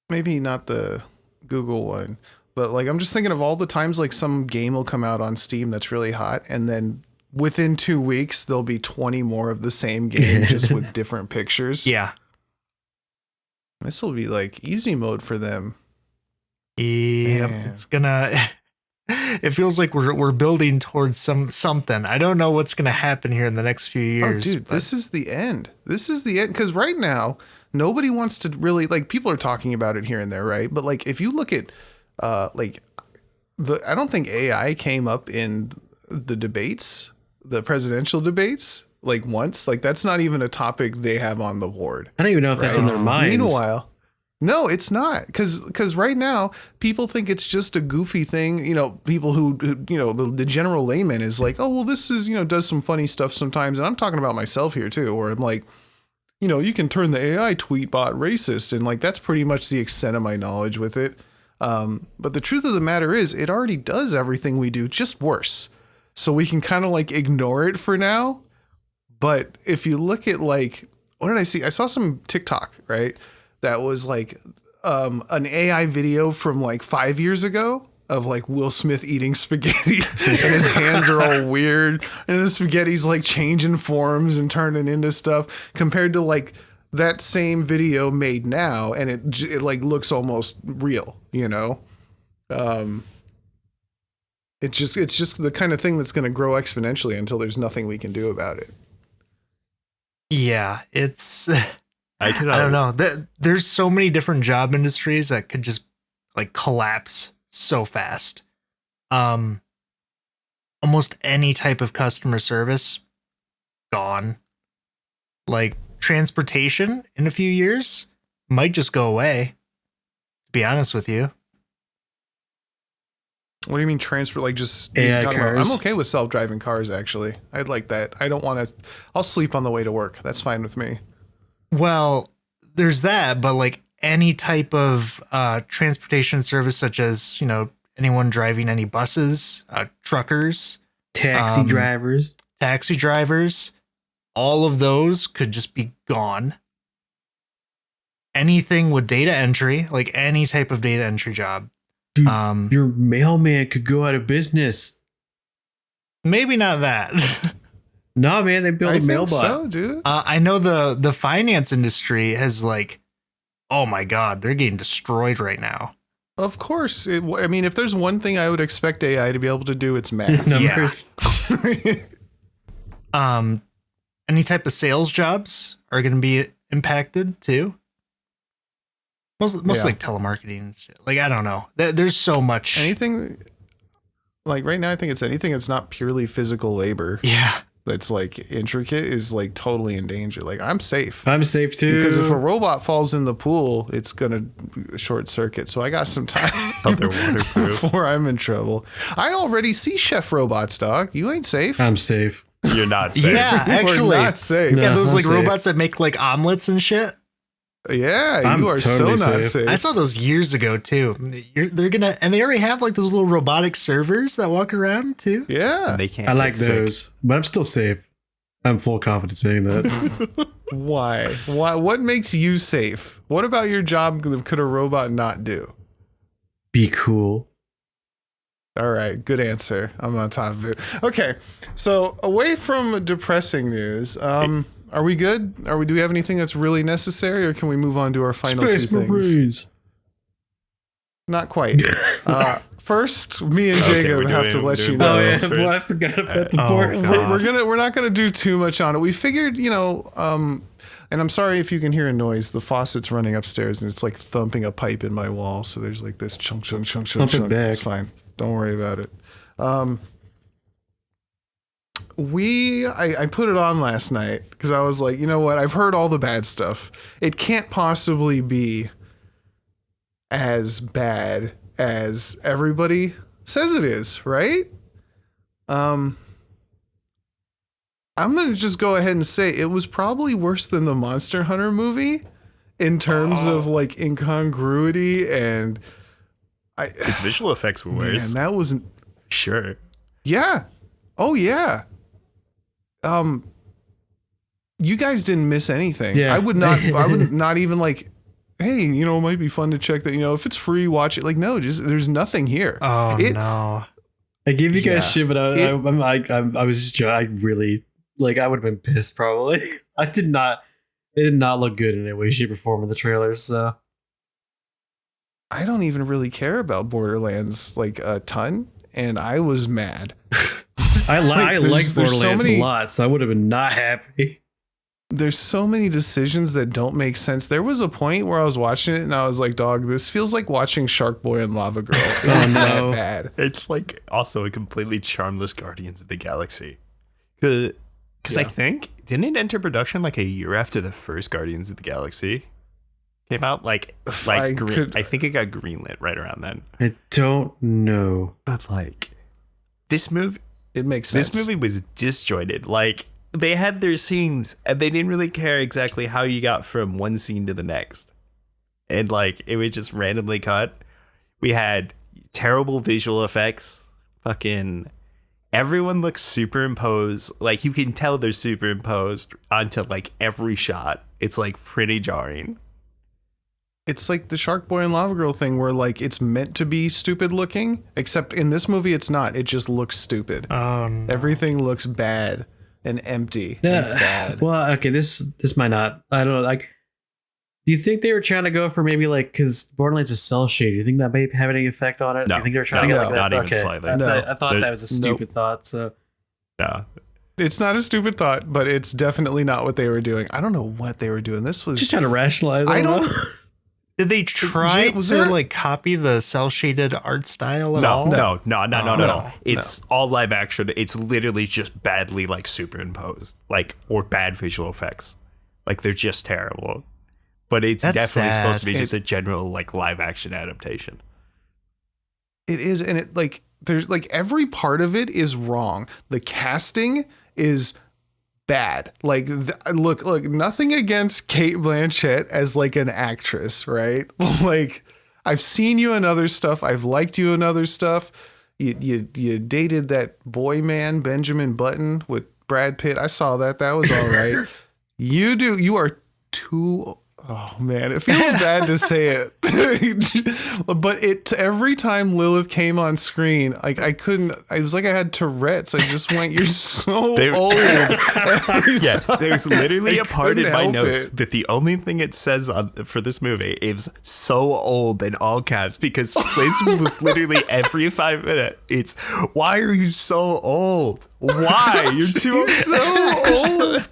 maybe not the Google one, but like I'm just thinking of all the times like some game will come out on Steam that's really hot, and then within 2 weeks there'll be 20 more of the same game just with different pictures. Yeah. This will be like easy mode for them. Yep. Man. It's gonna. It feels like we're building towards something. I don't know what's gonna happen here in the next few years. Oh, dude, but this is the end. This is the end because right now nobody wants to really like. People are talking about it here and there, right? But like, if you look at, I don't think AI came up in the debates, the presidential debates, like once. Like that's not even a topic they have on the board. I don't even know if that's in their minds. Meanwhile, no, it's not, because right now people think it's just a goofy thing. People who the general layman is like, oh well, this is does some funny stuff sometimes, and I'm talking about myself here too, where I'm like, you can turn the AI tweet bot racist, and like that's pretty much the extent of my knowledge with it. But the truth of the matter is, it already does everything we do, just worse. So we can kind of like ignore it for now. But if you look at like, what did I see? I saw some TikTok, right? That was like an AI video from like 5 years ago of like Will Smith eating spaghetti and his hands are all weird and the spaghetti's like changing forms and turning into stuff compared to like that same video made now, and it like looks almost real, It's just the kind of thing that's going to grow exponentially until there's nothing we can do about it. yeah, it's. I don't know. There's so many different job industries that could just like collapse so fast. Almost any type of customer service gone. Like transportation in a few years might just go away. To be honest with you. What do you mean transfer? Like just AI talking about- cars? I'm okay with self-driving cars. Actually, I'd like that. I don't want to. I'll sleep on the way to work. That's fine with me. Well, there's that, but like any type of transportation service, such as, anyone driving any buses, truckers, Taxi drivers. all of those could just be gone. Anything with data entry, like any type of data entry job. Dude, your mailman could go out of business. Maybe not that. No, man, they built I a think mailbot. so, dude. I know the finance industry has like, oh my God, they're getting destroyed right now. Of course. I mean, if there's one thing I would expect AI to be able to do, it's math. Numbers. Any type of sales jobs are going to be impacted too. Most Yeah. like telemarketing and shit. Like, I don't know. There's so much. Anything like right now, I think it's anything that's not purely physical labor Yeah. that's like intricate is like totally in danger. Like I'm safe. I'm safe too. Because if a robot falls in the pool, it's gonna short circuit. So I got some time Oh, they're waterproof. before I'm in trouble. I already see chef robots, dog. You ain't safe. I'm safe. You're not safe. Yeah, You are actually. not safe. No. Yeah, those I'm like safe. robots that make like omelets and shit. Yeah, I'm you are totally so not safe. safe. I saw those years ago too. They're gonna, and they already have like those little robotic servers that walk around too. Yeah. They can't. I like get sick. those, but I'm still safe. I'm full confidence saying that. Why? What makes you safe? What about your job could a robot not do? Be cool. All right, good answer. I'm on top of it. Okay, so away from depressing news, are we good? Do we have anything that's really necessary, or can we move on to our final Space two things? Marines. Not quite. First, me and Okay, Jacob we're have to doing- let we're you doing know. Oh yeah, first. well, I forgot about the Oh, part. God. We're not gonna do too much on it. We figured, and I'm sorry if you can hear a noise. The faucet's running upstairs and it's like thumping a pipe in my wall. So there's like this chunk, chunk, chunk, chunk, Thump it chunk. back. It's fine. Don't worry about it. I put it on last night because I was like, you know what? I've heard all the bad stuff. It can't possibly be as bad as everybody says it is, right? I'm going to just go ahead and say it was probably worse than the Monster Hunter movie in terms of like incongruity and Its visual effects were worse. Man, that wasn't Sure. Yeah. Oh yeah. You guys didn't miss anything. Yeah. I would not even like, hey, it might be fun to check that, if it's free, watch it. Like, no, just there's nothing here. Oh no. I gave you guys Yeah. shit, but I was just I really like I would have been pissed probably. It did not look good in any way, shape, or form in the trailers. So I don't even really care about Borderlands like a ton, and I was mad. I like there's Borderlands so many- a lot, so I would have been not happy. There's so many decisions that don't make sense. There was a point where I was watching it and I was like, dog, this feels like watching Shark Boy and Lava Girl. It was that bad. It's like also a completely charmless Guardians of the Galaxy. Because I think, didn't it enter production like a year after the first Guardians of the Galaxy came out? I think it got greenlit right around then. I don't know. But like, this movie... It makes sense. This movie was disjointed. Like, they had their scenes, and they didn't really care exactly how you got from one scene to the next. And, like, it would just randomly cut. We had terrible visual effects. Fucking everyone looks superimposed. Like, you can tell they're superimposed onto, like, every shot. It's, like, pretty jarring. It's like the Shark Boy and Lava Girl thing where like it's meant to be stupid looking, except in this movie it's not. It just looks stupid. Oh no. Everything looks bad and empty and sad. Well, okay, this might not. I don't know. Like, do you think they were trying to go for maybe like because Borderlands is cell shaded? Do you think that may have any effect on it? No, Do you think they were trying to get like that? not even Okay. slightly. I thought that was a Nope. stupid thought. So No. It's not a stupid thought, but it's definitely not what they were doing. I don't know what they were doing. This was just trying to rationalize. I know. don't Did they try was to there- like copy the cell shaded art style at all? No. It's all live action. It's literally just badly like superimposed, like or bad visual effects. Like they're just terrible. But it's That's definitely sad. supposed to be just a general like live action adaptation. It is, and it like there's like every part of it is wrong. The casting is bad. Like look, nothing against Cate Blanchett as like an actress, right? Like I've seen you in other stuff. I've liked you in other stuff. You dated that boy man Benjamin Button with Brad Pitt. I saw that. That was all right. You are too. Oh man, it feels bad to say it, but every time Lilith came on screen, like I was like I had Tourette's. I just went, "You're so old." Yeah, there's literally a part in my help notes it. that the only thing it says for this movie is "so old" in all caps because this was literally every 5 minutes. It's why are you so old? Why you're too so old.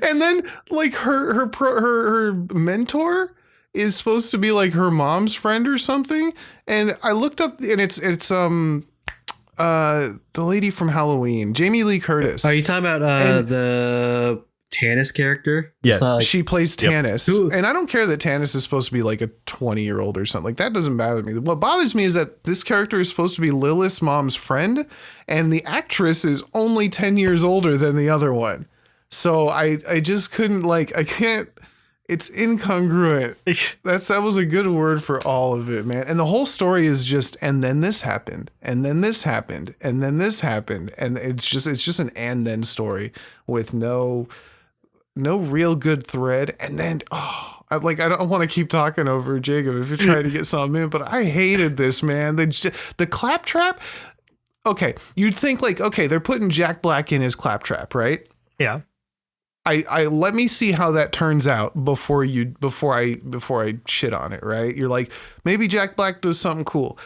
And then like her mentor is supposed to be like her mom's friend or something. And I looked up and it's the lady from Halloween, Jamie Lee Curtis. Are you talking about the Tannis character? Yes. It's not like- She plays Tannis. Who- And I don't care that Tannis is supposed to be like a 20-year-old or something. Like that doesn't bother me. What bothers me is that this character is supposed to be Lilith's mom's friend and the actress is only 10 years older than the other one. So I just couldn't I can't. It's incongruent. That was a good word for all of it, man. And the whole story is just, and then this happened, and then this happened, and then this happened, and it's just an and then story with no real good thread. And then I don't want to keep talking over Jacob if you're trying to get something in, but I hated this, man. The claptrap. Okay, you'd think they're putting Jack Black in his claptrap, right? Yeah. I let me see how that turns out before I shit on it, right? You're like, maybe Jack Black does something cool.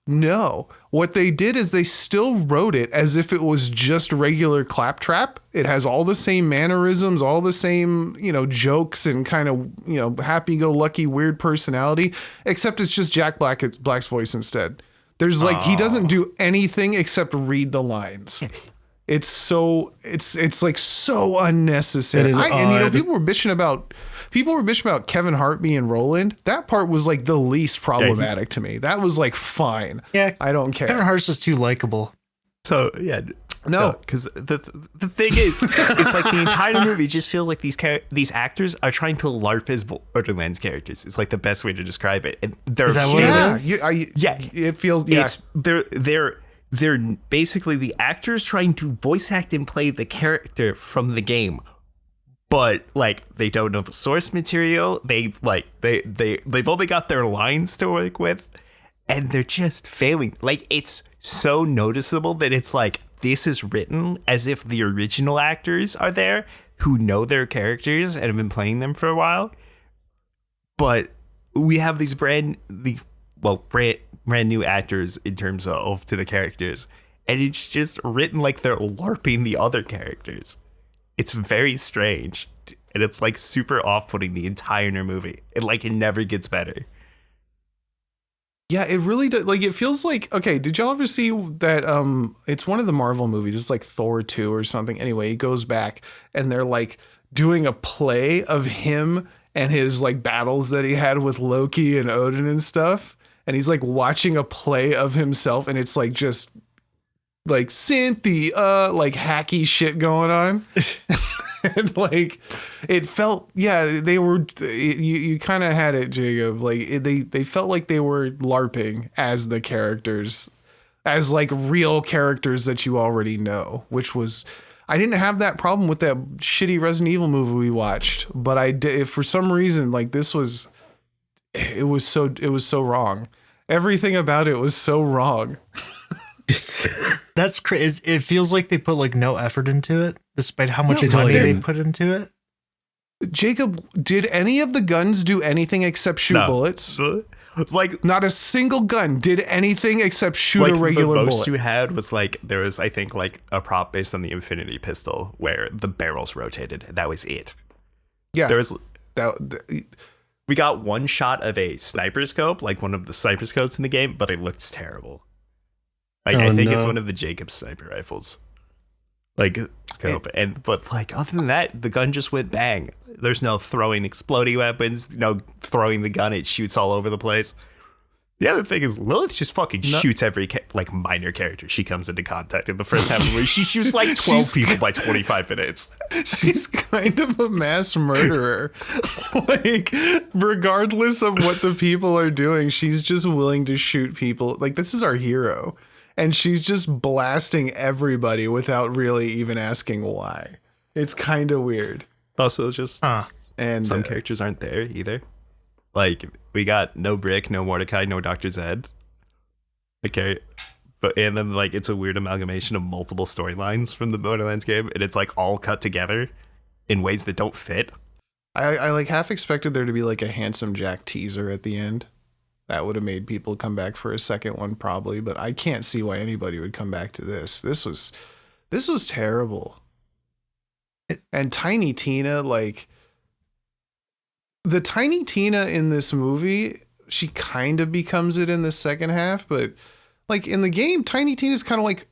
No, what they did is they still wrote it as if it was just regular Claptrap. It has all the same mannerisms, all the same, jokes and kind of, happy-go-lucky weird personality, except it's just Jack Black's voice instead. There's he doesn't do anything except read the lines. It's so unnecessary. It is odd. People were bitching about Kevin Hart being Roland. That part was like the least problematic to me. That was like fine. Yeah. I don't care. Kevin Hart's just too likable. So yeah, No. because the thing is, it's like the entire movie just feels like these actors are trying to LARP as Borderlands characters. It's like the best way to describe it. And they're Is that what it Yeah, is? yeah, it feels. Yeah, it's they're basically the actors trying to voice act and play the character from the game, but like they don't know the source material. They've only got their lines to work with, and they're just failing. Like, it's so noticeable that it's like this is written as if the original actors are there who know their characters and have been playing them for a while, but we have these brand new actors in terms of to the characters, and it's just written like they're LARPing the other characters. It's very strange, and it's like super off-putting the entire movie. It never gets better. yeah, it really does. Like, it feels like, okay, did y'all ever see that? It's one of the Marvel movies. It's like Thor 2 or something. Anyway, he goes back and they're like doing a play of him and his like battles that he had with Loki and Odin and stuff. And he's like watching a play of himself, and it's like just like synthy, like hacky shit going on. And like it felt, yeah, they were, you kind of had it, Jacob. Like they felt like they were LARPing as the characters, as like real characters that you already know, which was, I didn't have that problem with that shitty Resident Evil movie we watched, but I did for some reason. Like, this was, it was so wrong. Everything about it was so wrong. That's crazy. It feels like they put like no effort into it, despite how much No, money they they didn't. put into it. Jacob, did any of the guns do anything except shoot No. bullets? Like, Not a single gun did anything except shoot like a regular the most bullet. you had was like, there was, I think, like a prop based on the Infinity pistol where the barrels rotated. That was it. Yeah, There was, that, we got one shot of a sniper scope, like one of the sniper scopes in the game, but it looks terrible. Like, I Oh, think it's no. one of the Jacob sniper rifles. Like, scope. But like, other than that, the gun just went bang. There's no throwing exploding weapons, no throwing the gun, it shoots all over the place. The other thing is, Lilith just fucking shoots every like minor character she comes into contact in the first half of the movie. She shoots like 12 people by 25 minutes. she's kind of a mass murderer. Like, regardless of what the people are doing, she's just willing to shoot people. Like, this is our hero. And she's just blasting everybody without really even asking why. It's kind of weird. Also, just And some characters aren't there either. Like, we got no Brick, no Mordecai, no Dr. Zed. Okay. And then, like, it's a weird amalgamation of multiple storylines from the Borderlands game, and it's like all cut together in ways that don't fit. I like half expected there to be like a Handsome Jack teaser at the end. That would have made people come back for a second one probably, but I can't see why anybody would come back to this. This was terrible. And Tiny Tina, like, the Tiny Tina in this movie, she kind of becomes it in the second half, but like in the game, Tiny Tina's kind of like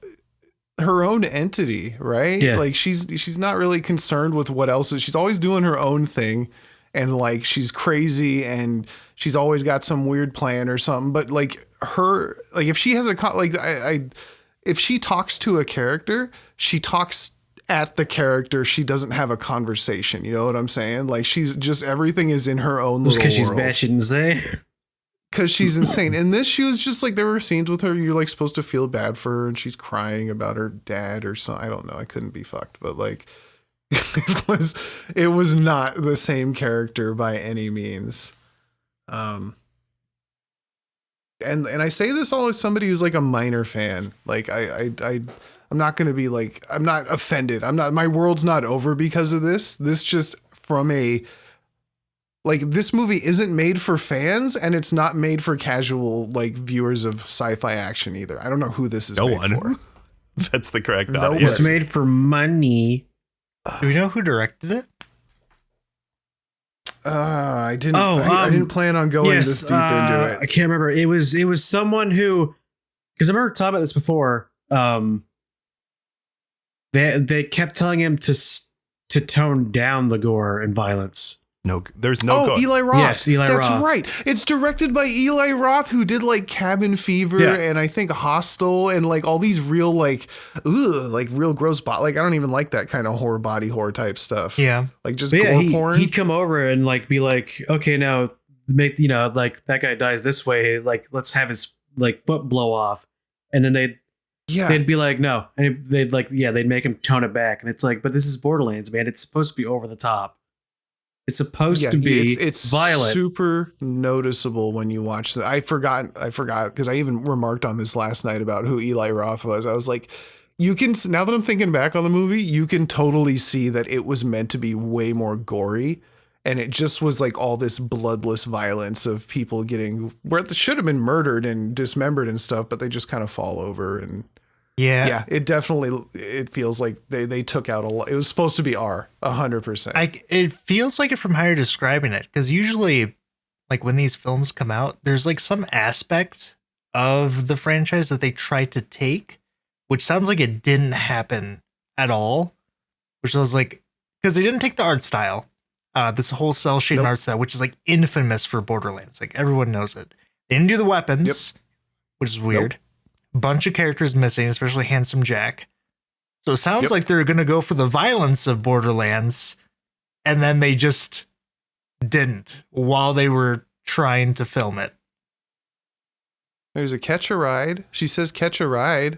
her own entity, right? Yeah. Like, she's not really concerned with what else is. She's always doing her own thing, and like she's crazy, and she's always got some weird plan or something. But like her, like if she has if she talks to a character, she talks at the character. She doesn't have a conversation. You know what I'm saying? Like, she's just, everything is in her own Just little because she's world. batshit insane. Because she's insane. In this, she was just like, there were scenes with her, you're like supposed to feel bad for her, and she's crying about her dad or something. I don't know. I couldn't be fucked, but like, it was not the same character by any means. And I say this all as somebody who's like a minor fan. Like, I'm not going to be like, I'm not offended. My world's not over because of this. This just from like, this movie isn't made for fans, and it's not made for casual like viewers of sci-fi action either. I don't know who this is No made one. for. That's the correct No audience. It's made for money. Do we know who directed it? I didn't. Oh, I didn't plan on going this deep into I it. can't remember. It was someone who, because I remember talking about this before. They kept telling him to tone down the gore and violence. No, there's no. Eli Roth. Yes, Eli That's Roth. right. It's directed by Eli Roth, who did like Cabin Fever Yeah. and I think Hostel and like all these real like real gross like I don't even like that kind of horror body horror type stuff. Yeah. Like just But yeah, gore porn. he'd come over and like be like, okay, now make like that guy dies this way, like let's have his like foot blow off, and then they'd be like, no, and they'd make him tone it back, and it's like, but this is Borderlands, man. It's supposed to be over the top. It's supposed to be it's violent. super noticeable when you watch that. I forgot because I even remarked on this last night about who Eli Roth was. I was like, you can, now that I'm thinking back on the movie, you can totally see that it was meant to be way more gory. And it just was like all this bloodless violence of people getting where it should have been murdered and dismembered and stuff, but they just kind of fall over. And yeah, it feels like they took out a lot. It was supposed to be R 100%. It feels like it from how you're describing it, because usually, like when these films come out, there's like some aspect of the franchise that they try to take, which sounds like it didn't happen at all. Which was like, because they didn't take the art style, this whole cell shading art style, which is like infamous for Borderlands. Like everyone knows it. They didn't do the weapons, which is weird. Bunch of characters missing, especially Handsome Jack. So it sounds like they're going to go for the violence of Borderlands, and then they just didn't while they were trying to film it. There's a catch a ride. She says catch a ride.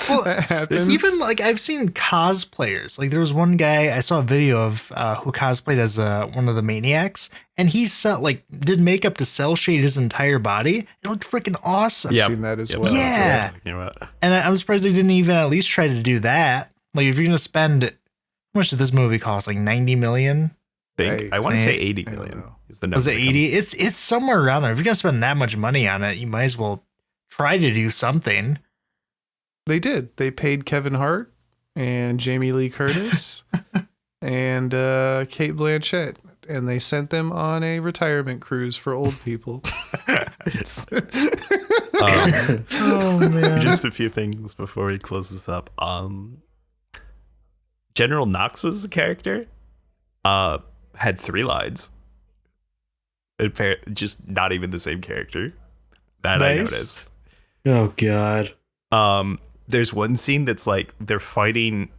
Well, that happens. even like I've seen cosplayers. Like there was one guy I saw a video of who cosplayed as one of the maniacs, and he did makeup to cell shade his entire body. It looked freaking awesome. I've seen that as well. Yeah, and I'm surprised they didn't even at least try to do that. Like if you're gonna spend, how much did this movie cost? Like 90 million. I want to say 80 million is the number. Was it 80? It's somewhere around there. If you're gonna spend that much money on it, you might as well try to do something. They did. They paid Kevin Hart and Jamie Lee Curtis and Kate Blanchett, and they sent them on a retirement cruise for old people. Oh man! Just a few things before we close this up. General Knox was a character. Had 3 lines. Just not even the same character that I noticed. Oh god. There's one scene that's like they're fighting.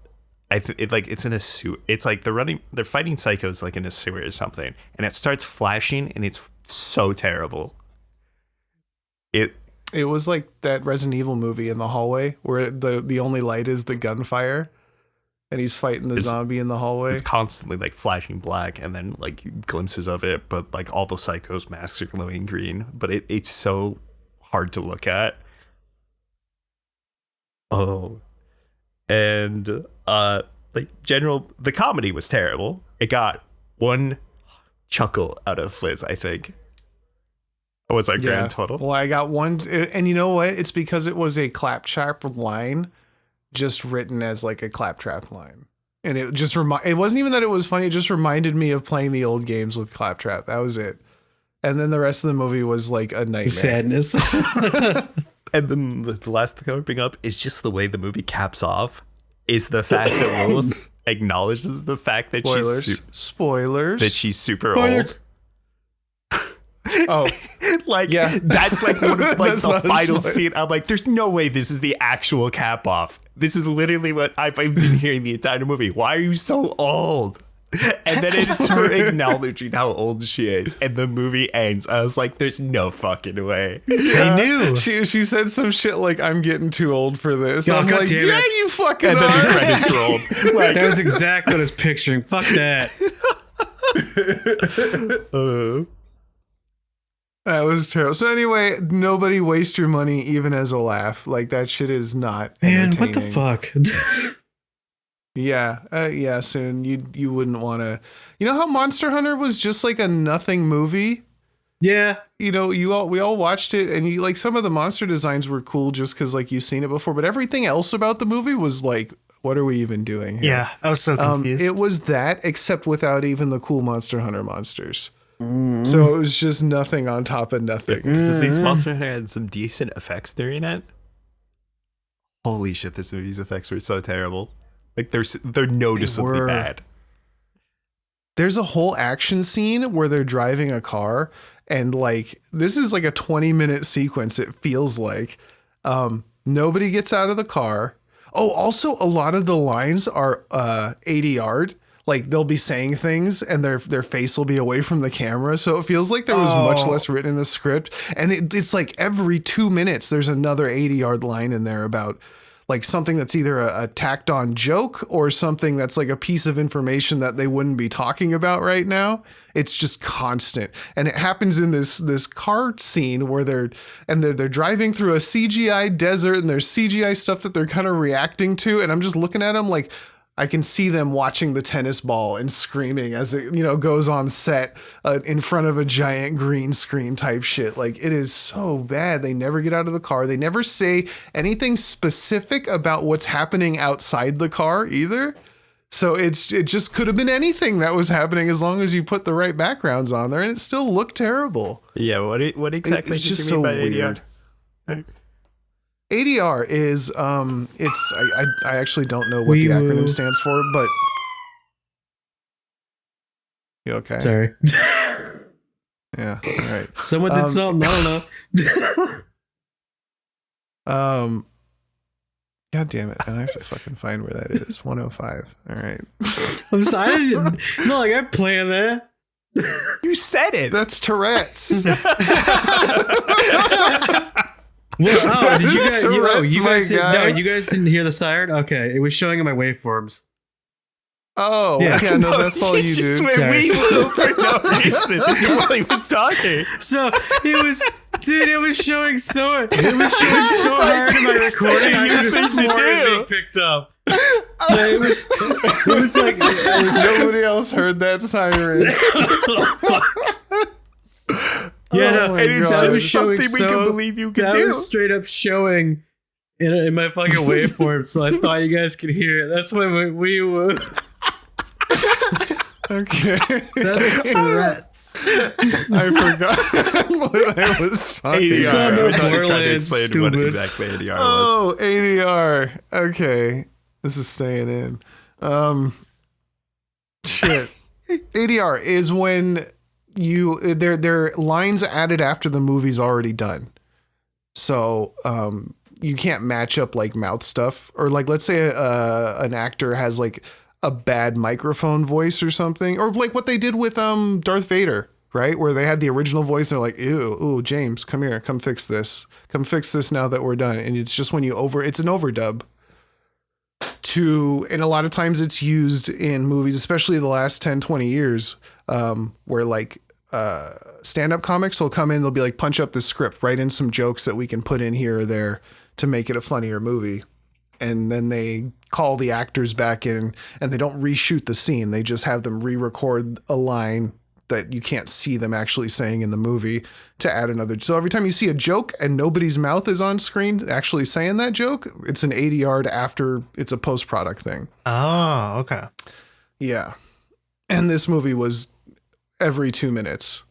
It's in a suit. It's like they're fighting psychos like in a sewer or something, and it starts flashing, and it's so terrible. It was like that Resident Evil movie in the hallway where the only light is the gunfire, and he's fighting the zombie in the hallway. It's constantly like flashing black, and then like glimpses of it, but like all the psychos' masks are glowing green. But it's so hard to look at. Oh, and the comedy was terrible. It got 1 chuckle out of Fliz, I think. What was our grand total? Well, I got 1, and you know what? It's because it was a claptrap line, just written as like a claptrap line, and it just it wasn't even that it was funny. It just reminded me of playing the old games with claptrap. That was it. And then the rest of the movie was like a nightmare. Sadness. And then the last thing I would bring up is just the way the movie caps off. Is the fact that Lilith acknowledges the fact that Spoilers. that she's super old. Oh, that's like one of like That's the not a final spoiler. scene. I'm like, there's no way this is the actual cap off. This is literally what I've been hearing the entire movie. Why are you so old? And then it's her acknowledging how old she is, and the movie ends. I was like, "There's no fucking way." I knew. She said some shit like, "I'm getting too old for this." Oh, I'm God like, damn "Yeah, it." you fucking And then the are." credits rolled. Like, That was exactly what I was picturing. Fuck that. That was terrible. So anyway, nobody waste your money even as a laugh. Like that shit is not Man, what the entertaining. fuck? Yeah, soon you wouldn't want to. You know how Monster Hunter was just like a nothing movie? Yeah. You know, we all watched it, and you like some of the monster designs were cool just because like you've seen it before, but everything else about the movie was like, what are we even doing here? Yeah, I was so confused. It was that, except without even the cool Monster Hunter monsters. So it was just nothing on top of nothing. because at least Monster Hunter had some decent effects during it. Holy shit, this movie's effects were so terrible. Like they're noticeably were. bad. there's a whole action scene where they're driving a car, and like this is like a 20-minute sequence. It feels like nobody gets out of the car. Oh, also a lot of the lines are ADR'd. Like they'll be saying things and their face will be away from the camera. So it feels like there was much less written in the script. And it's like every 2 minutes, there's another 80-yard line in there about like something that's either a tacked on joke or something that's like a piece of information that they wouldn't be talking about right now. It's just constant. And it happens in this car scene where they're driving through a CGI desert and there's CGI stuff that they're kind of reacting to. And I'm just looking at them like, I can see them watching the tennis ball and screaming as it, goes on set in front of a giant green screen type shit. Like it is so bad. They never get out of the car. They never say anything specific about what's happening outside the car either. So it just could have been anything that was happening as long as you put the right backgrounds on there, and it still looked terrible. Yeah. What exactly it's did just you mean so by weird. ADR? ADR is it's I actually don't know what the acronym stands for, but you okay? Sorry. Yeah, all right. Someone did something. I don't know. God damn it. I have to fucking find where that is. 105. All right. I'm sorry. No, like I planned that. You said it. That's Tourette's. Well, did you guys? Tourette's, You guys didn't hear the siren? Okay, it was showing in my waveforms. Oh, yeah, no, that's all you do. We flew for no reason while he was talking. So it was, dude. It was showing so hard in my recording. I could have sworn it was being picked up. So it was like nobody else heard that siren. Yeah, no, and it's that just was showing something we can believe you can that do. was straight up showing in my fucking waveform, so I thought you guys could hear it. That's why we were. Okay. That's Tourette's. I forgot what I was talking ADR. about. I thought you Borderlands, explained what stupid. exactly ADR was. Oh, ADR. Okay. This is staying in. Shit. ADR is when they're lines added after the movie's already done. So, you can't match up like mouth stuff, or like, let's say an actor has like a bad microphone voice or something, or like what they did with Darth Vader, right? Where they had the original voice. They're like, ooh, James, come here, come fix this now that we're done. And it's just when it's an overdub and a lot of times it's used in movies, especially the last 10, 20 years, where like stand-up comics will come in, they'll be like, punch up the script, write in some jokes that we can put in here or there to make it a funnier movie. And then they call the actors back in and they don't reshoot the scene. They just have them re-record a line that you can't see them actually saying in the movie to add another. So every time you see a joke and nobody's mouth is on screen actually saying that joke, it's an ADR after it's a post-product thing. Oh, okay. Yeah. And this movie was every 2 minutes.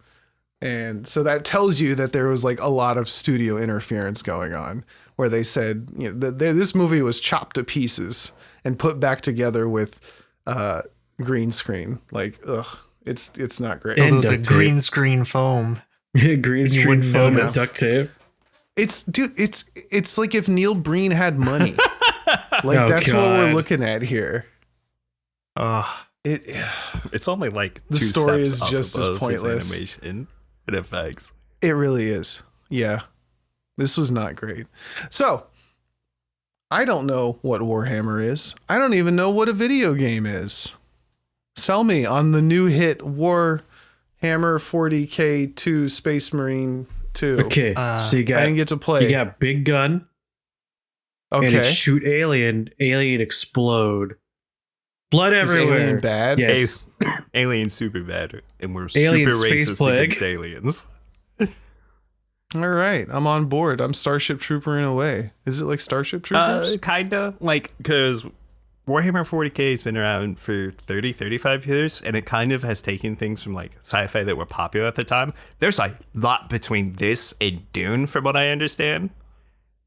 And so that tells you that there was like a lot of studio interference going on, where they said, this movie was chopped to pieces and put back together with green screen. Like, it's not great. And the green screen foam. Green screen foam and duct tape. It's like if Neil Breen had money. Like that's what we're looking at here. It's only like the two story steps is just as above his pointless. animation and effects. It really is. Yeah. This was not great. So, I don't know what Warhammer is. I don't even know what a video game is. Sell me on the new hit Warhammer 40K 2 Space Marine 2. Okay, so you got, I didn't get to play. You got big gun. Okay. And it's shoot alien explode. Blood everywhere. Is alien bad? Yes. Alien super bad, and we're Alien super space racist plague. against aliens. All right, I'm on board. I'm Starship Trooper in a way. Is it like Starship Troopers? Kinda, like, because Warhammer 40K has been around for 30, 35 years, and it kind of has taken things from like sci-fi that were popular at the time. There's a lot between this and Dune, from what I understand.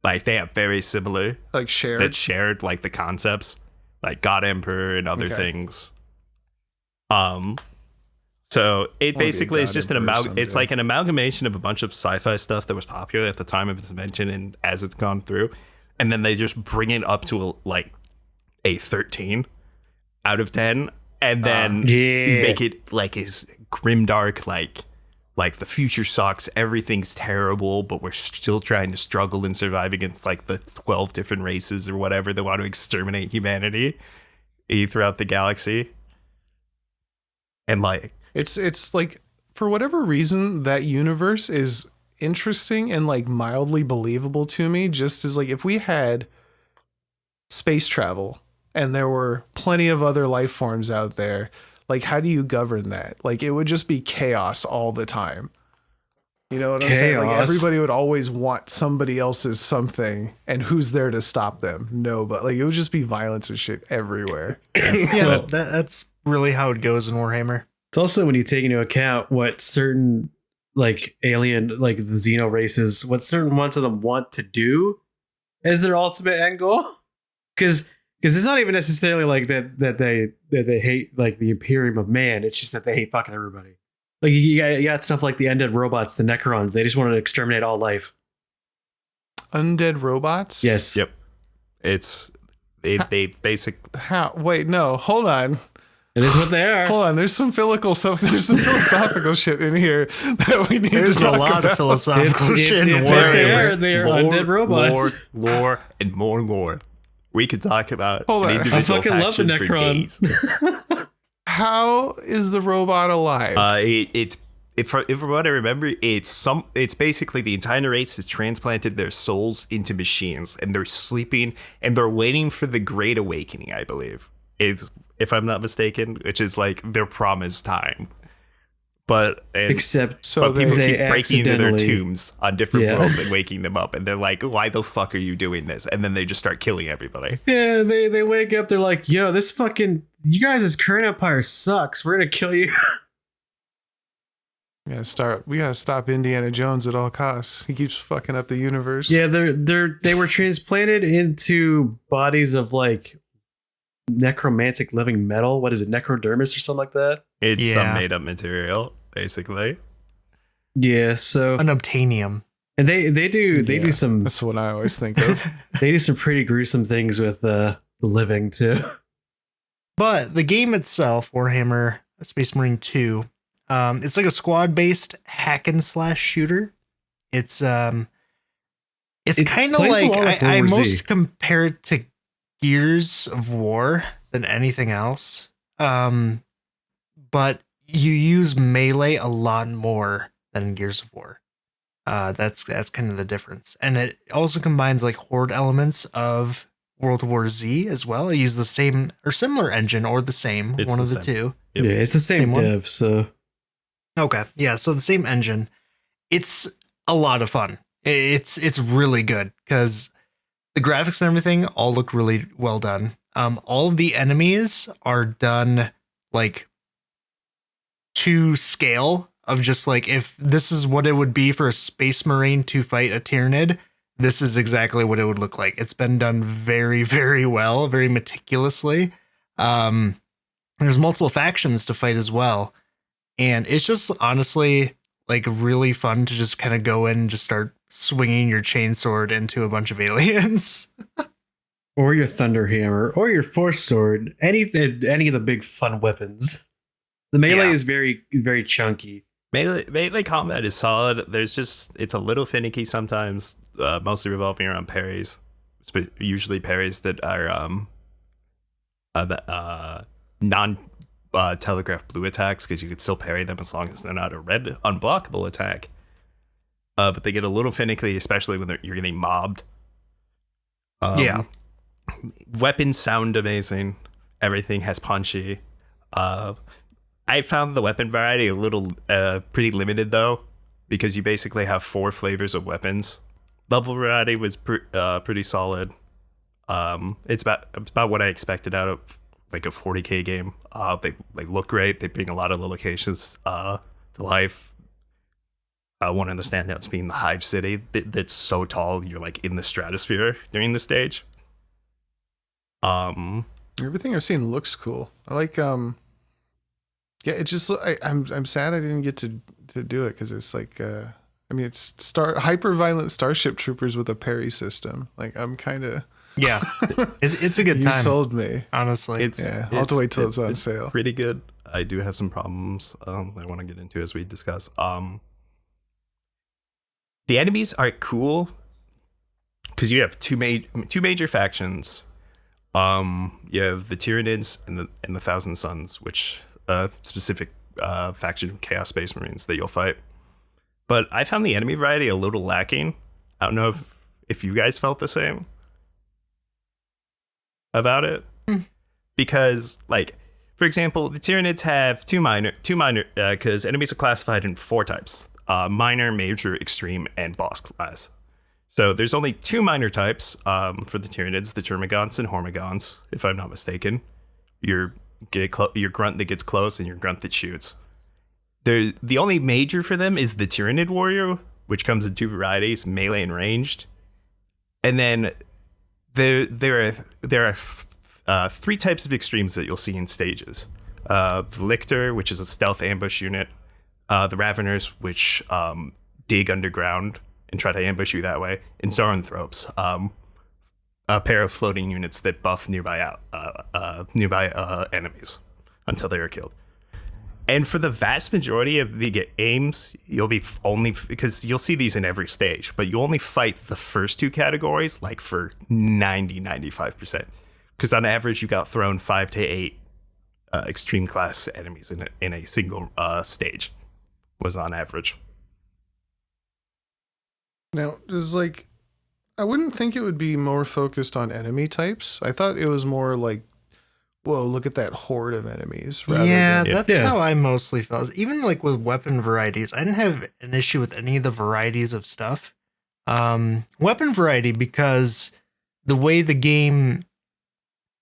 Like, they have very similar, like shared? That shared like the concepts, like God Emperor and other things. So it I wanna be a basically is god just an emperor it's someday. like an amalgamation of a bunch of sci-fi stuff that was popular at the time of its invention and as it's gone through, and then they just bring it up to a 13 out of 10, and then make it like as grimdark, like the future sucks, everything's terrible, but we're still trying to struggle and survive against like the 12 different races or whatever that want to exterminate humanity throughout the galaxy. And like It's like, for whatever reason, that universe is interesting and like mildly believable to me. Just as like, if we had space travel and there were plenty of other life forms out there, like, how do you govern that? Like, it would just be chaos all the time. You know what I'm saying? Like, Chaos. everybody would always want somebody else's something, and who's there to stop them? No, but like, it would just be violence and shit everywhere. Yeah, that's really how it goes in Warhammer. It's also when you take into account what certain like alien, like the Xeno races, what certain ones of them want to do as their ultimate end goal. Because it's not even necessarily like that they hate like the Imperium of Man. It's just that they hate fucking everybody. Like you got stuff like the undead robots, the Necrons. They just want to exterminate all life. Undead robots? Yes. Yep. They basic. How? Wait, no, hold on. It is what they are. Hold on, there's some philosophical shit in here that we need There's to a talk lot about. of philosophical shit in it's what they Warhammer. are. They are undead robots. Lore, and more lore. We could talk about Hold on. an I individual fucking love the faction for Necron. days. How is the robot alive? From what I remember, it's basically the entire race has transplanted their souls into machines, and they're sleeping and they're waiting for the Great Awakening, I believe, is, if I'm not mistaken, which is like their promised time. But Except So people they keep breaking into their accidentally- tombs on different Yeah. worlds and waking them up, and they're like, "Why the fuck are you doing this?" And then they just start killing everybody. yeah, they wake up. They're like, "Yo, this fucking you guys' current empire sucks. We're gonna kill you." We gotta stop Indiana Jones at all costs. He keeps fucking up the universe. Yeah, they were transplanted into bodies of like necromantic living metal. What is it, necrodermis or something like that? It's Yeah. some made-up material, basically. Yeah. So Unobtainium. and they do some That's what I always think of. they do some pretty gruesome things with the living too. But the game itself, Warhammer Space Marine 2, it's like a squad-based hack and slash shooter. It's kind of plays a like lot like I World War Z. most compare it to Gears of War than anything else. But you use melee a lot more than in Gears of War. That's kind of the difference, and it also combines like horde elements of World War Z as well. I use the same or similar engine or the same, It's one the of the same. two. Yep. Yeah, it's the same Same one? dev. So Okay, yeah, so the same engine. It's a lot of fun. It's really good because the graphics and everything all look really well done. All of the enemies are done like to scale of just like, if this is what it would be for a Space Marine to fight a Tyranid, this is exactly what it would look like. It's been done very, very well, very meticulously. There's multiple factions to fight as well. And it's just honestly like really fun to just kind of go in and just start swinging your chainsword into a bunch of aliens. or your thunder hammer or your force sword, any of the big fun weapons. The melee Yeah. is very, very chunky. Melee combat is solid. It's a little finicky sometimes, mostly revolving around parries. Usually parries that are non telegraph blue attacks, because you can still parry them as long as they're not a red unblockable attack. But they get a little finicky, especially when you're getting mobbed. Yeah. Weapons sound amazing. Everything has punchy. I found the weapon variety a little pretty limited though, because you basically have 4 flavors of weapons. Level variety was pretty solid. It's about what I expected out of like a 40K game. They look great. They bring a lot of the locations to life. One of the standouts being the Hive City that's so tall you're like in the stratosphere during the stage. Everything I've seen looks cool. I like Yeah, it just I'm sad I didn't get to do it because it's like I mean it's hyper violent Starship Troopers with a parry system. Like I'm kind of Yeah, it's a good you time. sold me. Honestly, Yeah, I'll have to wait till it's on sale. Pretty good. I do have some problems I want to get into as we discuss. The enemies are cool because you have two major factions. You have the Tyranids and the Thousand Suns, which specific faction of Chaos Space Marines that you'll fight. But I found the enemy variety a little lacking. I don't know if you guys felt the same about it, because like for example, the Tyranids have two minor because enemies are classified in 4 types: minor, major, extreme, and boss class. So there's only 2 minor types for the Tyranids, the Termagants and Hormagaunts, if I'm not mistaken. Your grunt that gets close and your grunt that shoots. The only major for them is the Tyranid Warrior, which comes in 2 varieties, melee and ranged. And then there are 3 types of extremes that you'll see in stages. The Lictor, which is a stealth ambush unit. The Raveners, which dig underground and try to ambush you that way. And Zoranthropes, a pair of floating units that buff nearby enemies until they are killed. And for the vast majority of the games, you'll be because you'll see these in every stage, but you only fight the first 2 categories like for 95%. Because on average, you got thrown 5 to 8 extreme class enemies in a single stage, was on average. Now, there's like, I wouldn't think it would be more focused on enemy types. I thought it was more like, whoa, look at that horde of enemies. That's how I mostly felt. Even like with weapon varieties, I didn't have an issue with any of the varieties of stuff. Weapon variety, because the way the game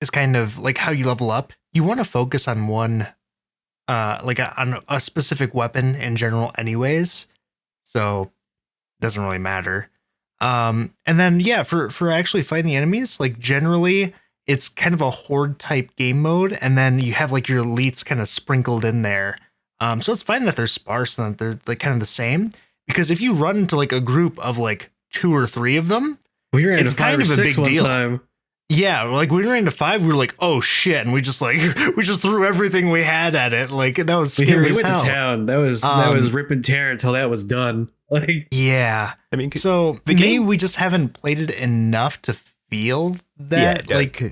is kind of like how you level up, you want to focus on one, on a specific weapon in general anyways. So it doesn't really matter. And then, yeah, for actually fighting the enemies, like generally it's kind of a horde type game mode. And then you have like your elites kind of sprinkled in there. So it's fine that they're sparse and that they're like kind of the same, because if you run into like a group of like 2 or 3 of them, it's kind of a big deal. Time. Yeah, like we ran into 5, we were like, oh shit, and we just threw everything we had at it. Like that was scary. We went to town. That was rip and tear until that was done. Like, yeah, I mean, so maybe we just haven't played it enough to feel that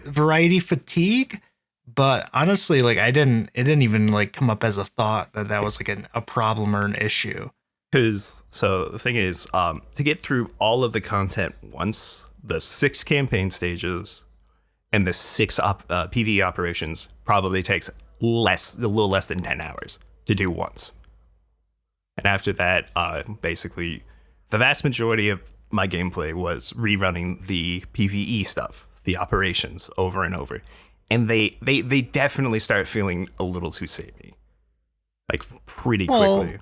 variety fatigue. But honestly, like it didn't even like come up as a thought that was like a problem or an issue. Because so the thing is, to get through all of the content once, the 6 campaign stages and the 6 PvE operations probably takes a little less than 10 hours to do once. And after that, basically, the vast majority of my gameplay was rerunning the PvE stuff, the operations, over and over. And they definitely start feeling a little too samey, like pretty quickly.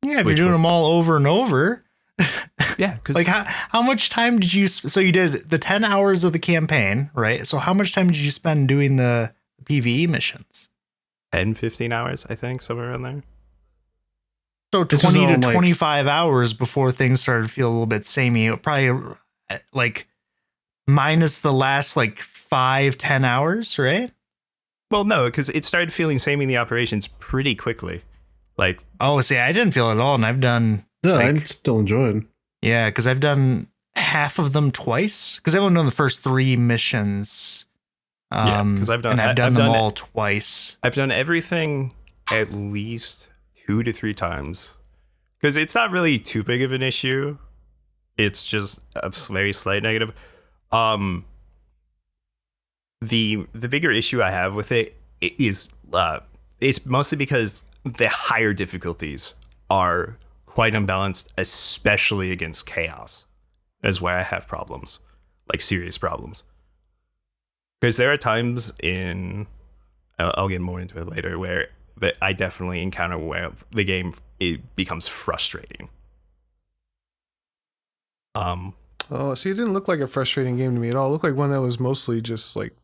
Yeah, if you're doing them all over and over. Yeah, because like how much time did you? So you did the 10 hours of the campaign, right? So how much time did you spend doing the PvE missions? 10, 15 hours, I think, somewhere around there. So 20 to 25 hours before things started to feel a little bit samey. Probably like minus the last like 5-10 hours, right? Well, no, because it started feeling samey in the operations pretty quickly. Like, oh, see, I didn't feel it at all, and I've done. No, I'm still enjoying. Yeah, because I've done half of them twice. Because I've only done the first 3 missions. Because I've done them all twice. I've done everything at least 2 to 3 times. Because it's not really too big of an issue. It's just a very slight negative. The bigger issue I have with it is it's mostly because the higher difficulties are quite unbalanced, especially against chaos. That's where I have problems, like serious problems. Because there are times I'll get more into it later, where I definitely encounter where the game it becomes frustrating. Oh, see, it didn't look like a frustrating game to me at all. It looked like one that was mostly just like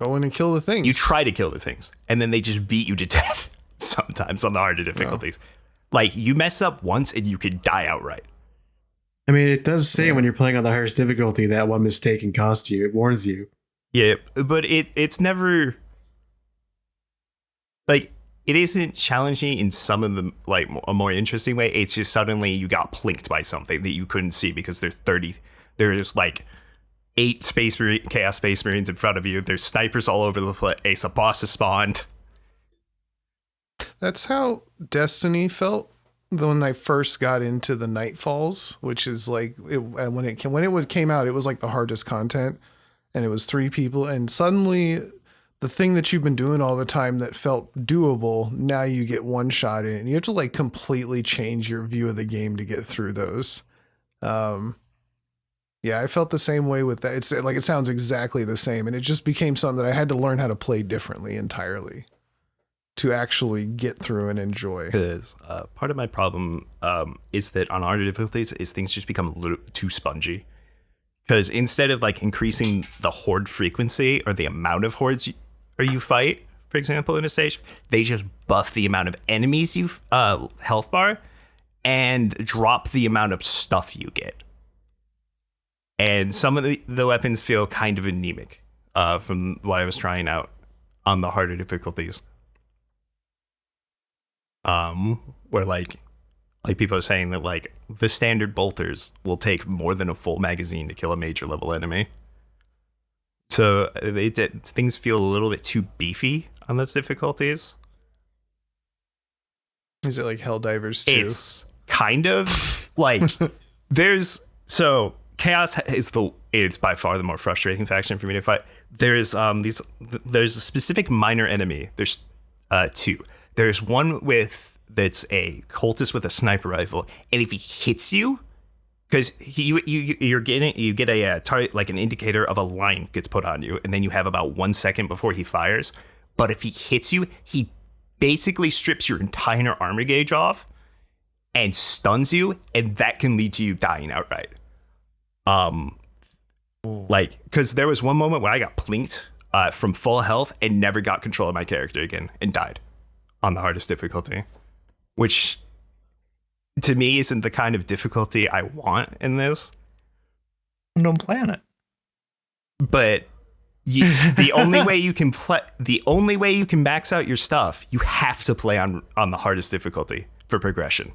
Go in and kill the things. You try to kill the things, and then they just beat you to death sometimes on the harder difficulties. Like, you mess up once and you could die outright. I mean, it does say when you're playing on the hardest difficulty that one mistake can cost you. It warns you. Yeah, but it's never... Like, it isn't challenging in some of the, like, a more interesting way. It's just suddenly you got plinked by something that you couldn't see because there's like 8 Chaos Space Marines in front of you. There's snipers all over the place. A boss has spawned. That's how Destiny felt when I first got into the Nightfalls, which is like when it came out, it was like the hardest content, and it was 3 people, and suddenly the thing that you've been doing all the time that felt doable, now you get one shot in, and you have to like completely change your view of the game to get through those. Yeah, I felt the same way with that. It's like, it sounds exactly the same, and it just became something that I had to learn how to play differently entirely to actually get through and enjoy. Because part of my problem is that on harder difficulties is things just become a little too spongy. Because instead of like increasing the horde frequency or the amount of hordes you fight, for example, in a stage, they just buff the amount of enemies you health bar and drop the amount of stuff you get. And some of the weapons feel kind of anemic from what I was trying out on the harder difficulties. Where like people are saying that like the standard bolters will take more than a full magazine to kill a major level enemy. So things feel a little bit too beefy on those difficulties. Is it like Helldivers 2? It's kind of like Chaos is by far the more frustrating faction for me to fight. There's a specific minor enemy. There's 2. There's one that's a cultist with a sniper rifle, and if he hits you, because you get a target, like an indicator of a line gets put on you, and then you have about 1 second before he fires. But if he hits you, he basically strips your entire armor gauge off and stuns you, and that can lead to you dying outright. Like, because there was one moment where I got plinked from full health and never got control of my character again and died on the hardest difficulty, which to me isn't the kind of difficulty I want in this. Don't plan it. But the only way you can max out your stuff, you have to play on the hardest difficulty for progression.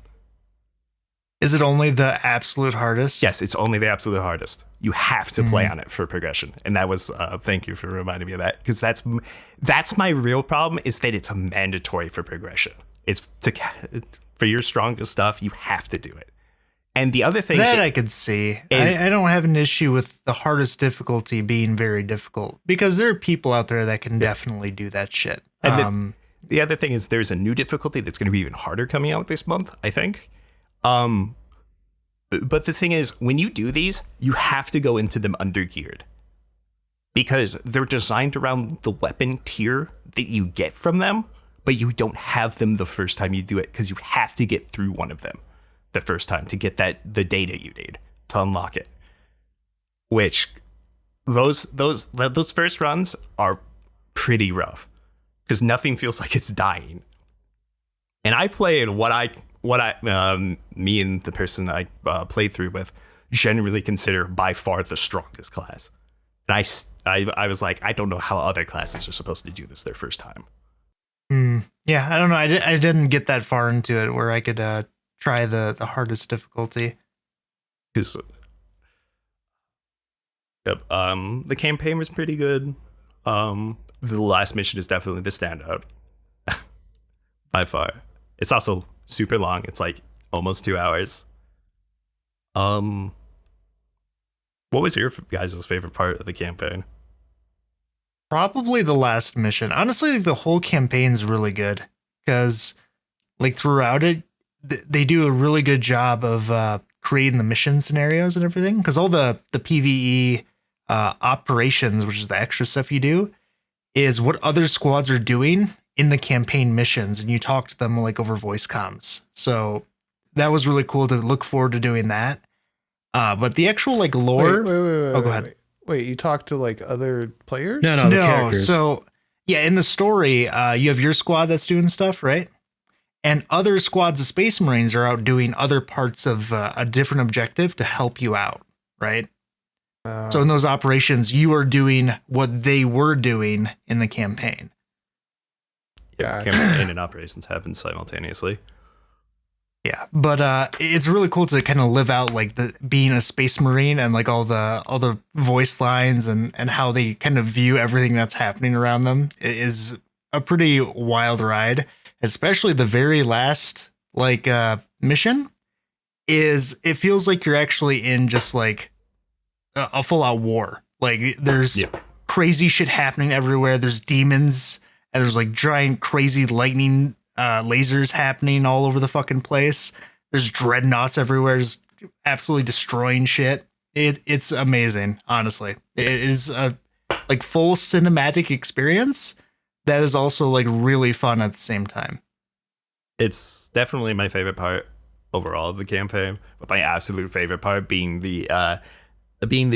Is it only the absolute hardest? Yes, it's only the absolute hardest. You have to play on it for progression. And that was, thank you for reminding me of that. Because that's my real problem, is that it's a mandatory for progression. It's for your strongest stuff, you have to do it. And the other thing that I could see, I don't have an issue with the hardest difficulty being very difficult, because there are people out there that can definitely do that shit. And the other thing is there's a new difficulty that's going to be even harder coming out this month, I think. But the thing is, when you do these, you have to go into them undergeared, because they're designed around the weapon tier that you get from them, but you don't have them the first time you do it, because you have to get through one of them the first time to get the data you need to unlock it. Which those first runs are pretty rough, because nothing feels like it's dying. And I played what me and the person I played through with generally consider by far the strongest class. And I was like, I don't know how other classes are supposed to do this their first time. Yeah, I don't know. I didn't get that far into it where I could try the hardest difficulty. Because the campaign was pretty good. The last mission is definitely the standout by far. It's also super long. It's like almost 2 hours. What was your guys' favorite part of the campaign? Probably the last mission. Honestly, like, the whole campaign's really good, because like throughout it, they do a really good job of creating the mission scenarios and everything. Because all the PvE operations, which is the extra stuff you do, is what other squads are doing in the campaign missions, and you talk to them like over voice comms. So that was really cool to look forward to doing that. But the actual like lore. Wait, go ahead. Wait, you talk to like other players? No, the characters. So yeah, in the story, you have your squad that's doing stuff, right? And other squads of Space Marines are out doing other parts of a different objective to help you out, right? So in those operations, you are doing what they were doing in the campaign. Yeah, campaign and operations happen simultaneously. Yeah, but it's really cool to kind of live out like the being a Space Marine and like all the voice lines and how they kind of view everything that's happening around them. It is a pretty wild ride, especially the very last like mission. It feels like you're actually in just like a full out war. Like there's crazy shit happening everywhere. There's demons and there's like giant crazy lightning lasers happening all over the fucking place. There's dreadnoughts everywhere, just absolutely destroying shit. It's amazing, honestly. It is a like full cinematic experience that is also like really fun at the same time. It's definitely my favorite part overall of the campaign, with my absolute favorite part being the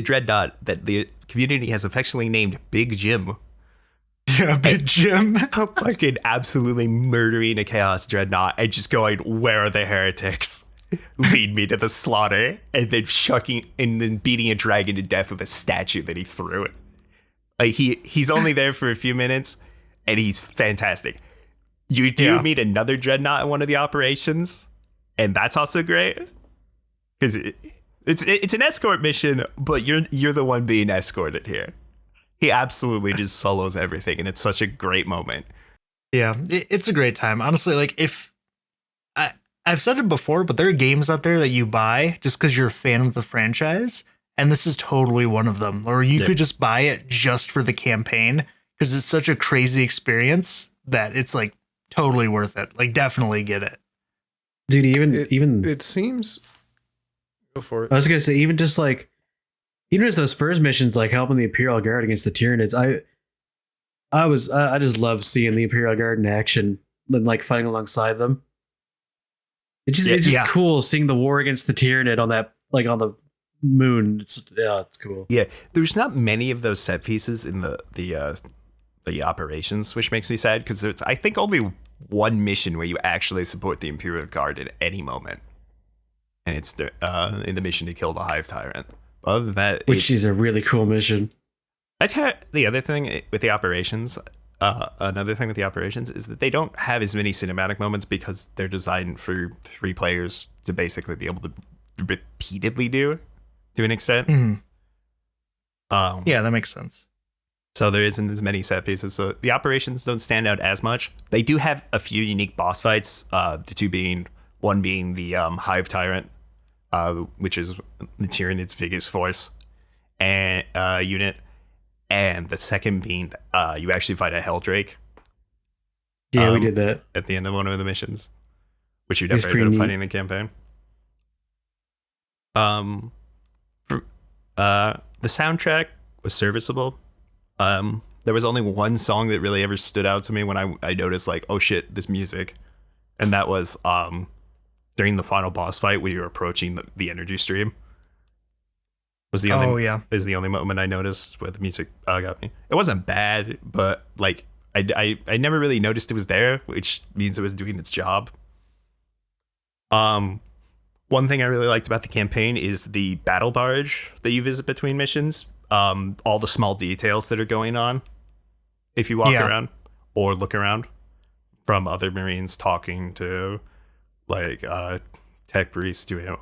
dreadnought that the community has affectionately named Big Jim. Yeah, Big Jim. Fucking absolutely murdering a Chaos Dreadnought and just going, where are the heretics? Lead me to the slaughter. And then beating a dragon to death with a statue that he threw. Like he's only there for a few minutes and he's fantastic. You do meet another Dreadnought in one of the operations, and that's also great. Because it's an escort mission, but you're the one being escorted here. He absolutely just solos everything, and it's such a great moment. Yeah, it's a great time. Honestly, like I've said it before, but there are games out there that you buy just because you're a fan of the franchise, and this is totally one of them. Or you could just buy it just for the campaign because it's such a crazy experience that it's like totally worth it. Like, definitely get it, dude. Even it seems. Go for it. I was gonna say even just those first missions, like helping the Imperial Guard against the Tyranids. I just love seeing the Imperial Guard in action and like fighting alongside them. It's just cool seeing the war against the Tyranid on that, like on the moon. It's cool. Yeah, there's not many of those set pieces in the operations, which makes me sad because there's I think only one mission where you actually support the Imperial Guard at any moment, and it's in the mission to kill the Hive Tyrant. Other than that, which is a really cool mission. That's the other thing with the operations. Another thing with the operations is that they don't have as many cinematic moments because they're designed for 3 players to basically be able to repeatedly do to an extent. Mm-hmm. Yeah, that makes sense. So there isn't as many set pieces. So the operations don't stand out as much. They do have a few unique boss fights. One being the Hive Tyrant, which is the Tyranid's biggest force and unit. And the second being, you actually fight a Helldrake. Yeah, we did that at the end of one of the missions, which you never ended up fighting in the campaign. The soundtrack was serviceable. There was only one song that really ever stood out to me when I noticed, like, oh shit, this music, and that was during the final boss fight when you were approaching the energy stream. Is the only moment I noticed where the music got me. It wasn't bad, but like I never really noticed it was there, which means it was doing its job. One thing I really liked about the campaign is the battle barge that you visit between missions. All the small details that are going on if you walk around or look around, from other Marines talking to like tech priests doing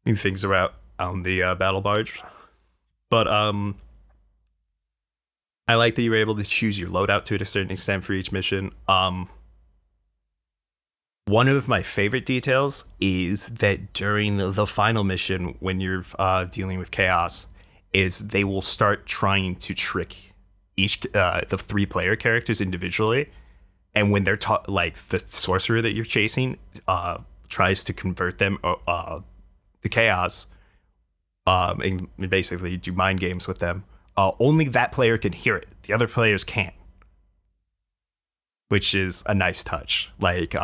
things about on the battle barge. But I like that you were able to choose your loadout to a certain extent for each mission. One of my favorite details is that during the final mission, when you're dealing with chaos, is they will start trying to trick each the 3-player characters individually, and when they're like the sorcerer that you're chasing tries to convert them to chaos, and basically do mind games with them. Only that player can hear it. The other players can't, which is a nice touch. Like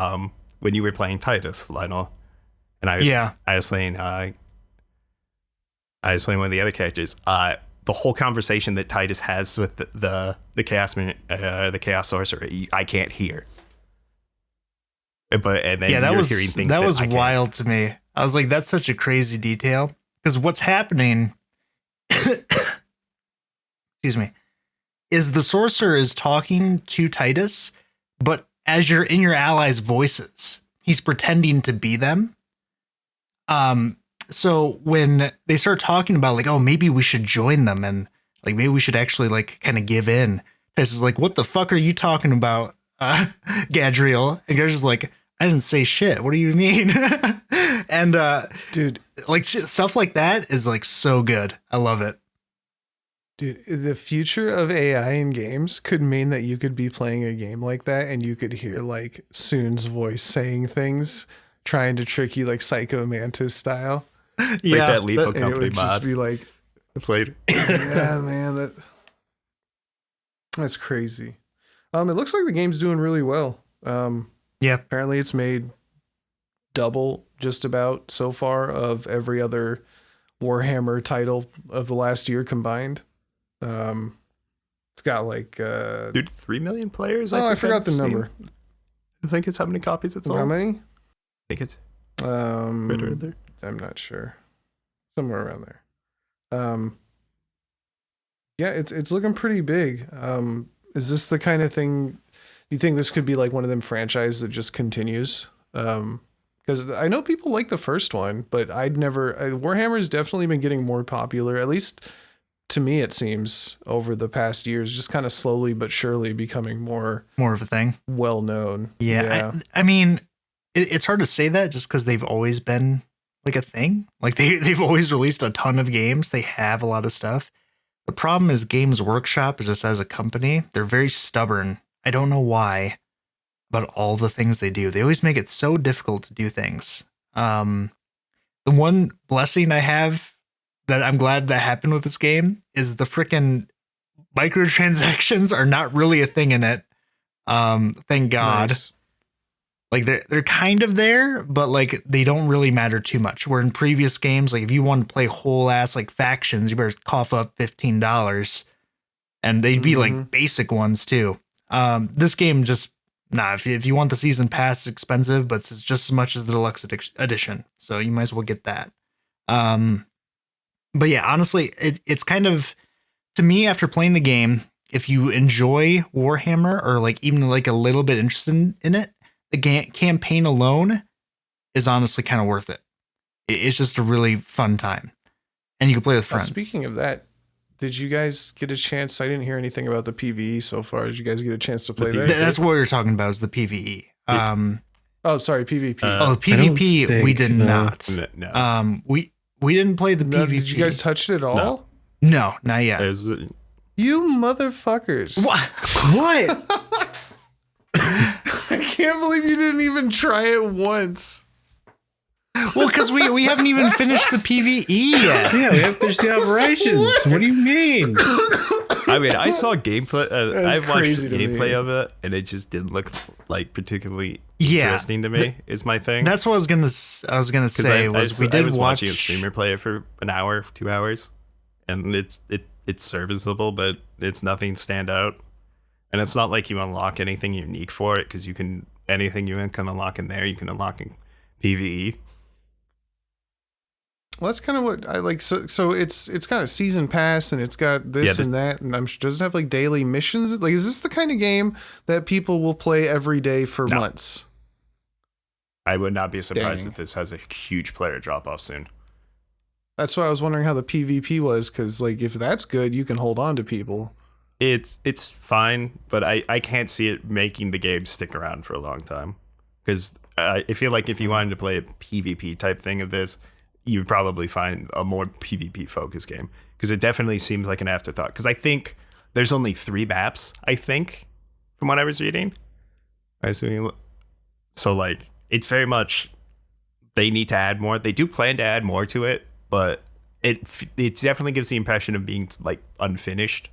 when you were playing Titus, Lionel, and I was playing I was playing one of the other characters. The whole conversation that Titus has with the chaos sorcerer, I can't hear. But and then that you're was hearing things that was I can't. wild to me. I was like, that's such a crazy detail, because what's happening, excuse me, is the sorcerer is talking to Titus, but as you're in your allies' voices, he's pretending to be them. So when they start talking about like, oh, maybe we should join them, and like maybe we should actually like kind of give in, Titus is like, what the fuck are you talking about, Gadriel? And Gadriel's like, I didn't say shit. What do you mean? And Dude, like stuff like that is like so good. I love it. dude, the future of AI in games could mean that you could be playing a game like that and you could hear like Soon's voice saying things, trying to trick you like Psycho Mantis style. Like that Lethal And it Company would just mod be like, I played. yeah, man, that's crazy. It looks like the game's doing really well. Yeah. Apparently it's made double just about so far of every other Warhammer title of the last year combined. It's got like Dude, 3 million players. I think forgot the on Steam. number. I think it's how many copies it's sold. How many? I think it's right around there. I'm not sure. Somewhere around there. Yeah, it's looking pretty big. Is this the kind of thing you think this could be like one of them franchises that just continues? Because I know people like the first one, but Warhammer has definitely been getting more popular, at least to me it seems, over the past years, just kind of slowly but surely becoming more More of a thing. well known. Yeah. I mean, it's hard to say that just because they've always been like a thing. Like they've always released a ton of games. They have a lot of stuff. The problem is Games Workshop, just as a company, they're very stubborn. I don't know why, about all the things they do. They always make it so difficult to do things. The one blessing I have that I'm glad that happened with this game is the freaking microtransactions are not really a thing in it. Thank God. Nice. Like they're kind of there, but like they don't really matter too much. Where in previous games, like if you wanted to play whole ass like factions, you better cough up $15, and they'd be like basic ones too. This game just if you want the season pass, it's expensive, but it's just as much as the deluxe edition, so you might as well get that. But yeah, honestly, it's kind of, to me, after playing the game, if you enjoy Warhammer or like even like a little bit interested in it, the campaign alone is honestly kind of worth it. It's just a really fun time, and you can play with friends. Speaking of that, did you guys get a chance? I didn't hear anything about the PvE so far. Did you guys get a chance to play that? That's what you're talking about, is the PvE. Oh, sorry, PvP. PvP we did not. No. We didn't play the PvP. Did you guys touch it at all? No, not yet. You motherfuckers. What? What? I can't believe you didn't even try it once. Well, because we haven't even finished the PvE yet. Yeah, we haven't finished the operations. What do you mean? I mean, I saw gameplay. I watched crazy to gameplay me. of it, and it just didn't look like particularly Yeah, interesting to me. Is my thing. That's what I was gonna say. I was watch watching a streamer play it for an hour, 2 hours, and it's serviceable, but it's nothing stand out. And it's not like you unlock anything unique for it, because anything you can unlock in there, you can unlock in PvE. Well, that's kind of what I like. So it's got a season pass, and it's got this and that, and I'm sure doesn't have like daily missions. Like, is this the kind of game that people will play every day for months? I would not be surprised Dang. if this has a huge player drop off soon. That's why I was wondering how the PvP was, because like if that's good, you can hold on to people. It's fine, but I can't see it making the game stick around for a long time, because I feel like if you wanted to play a PvP type thing of this, you would probably find a more PvP focused game, because it definitely seems like an afterthought. Because I think there's only 3 maps, I think, from what I was reading. So like it's very much they need to add more. They do plan to add more to it, but it definitely gives the impression of being like unfinished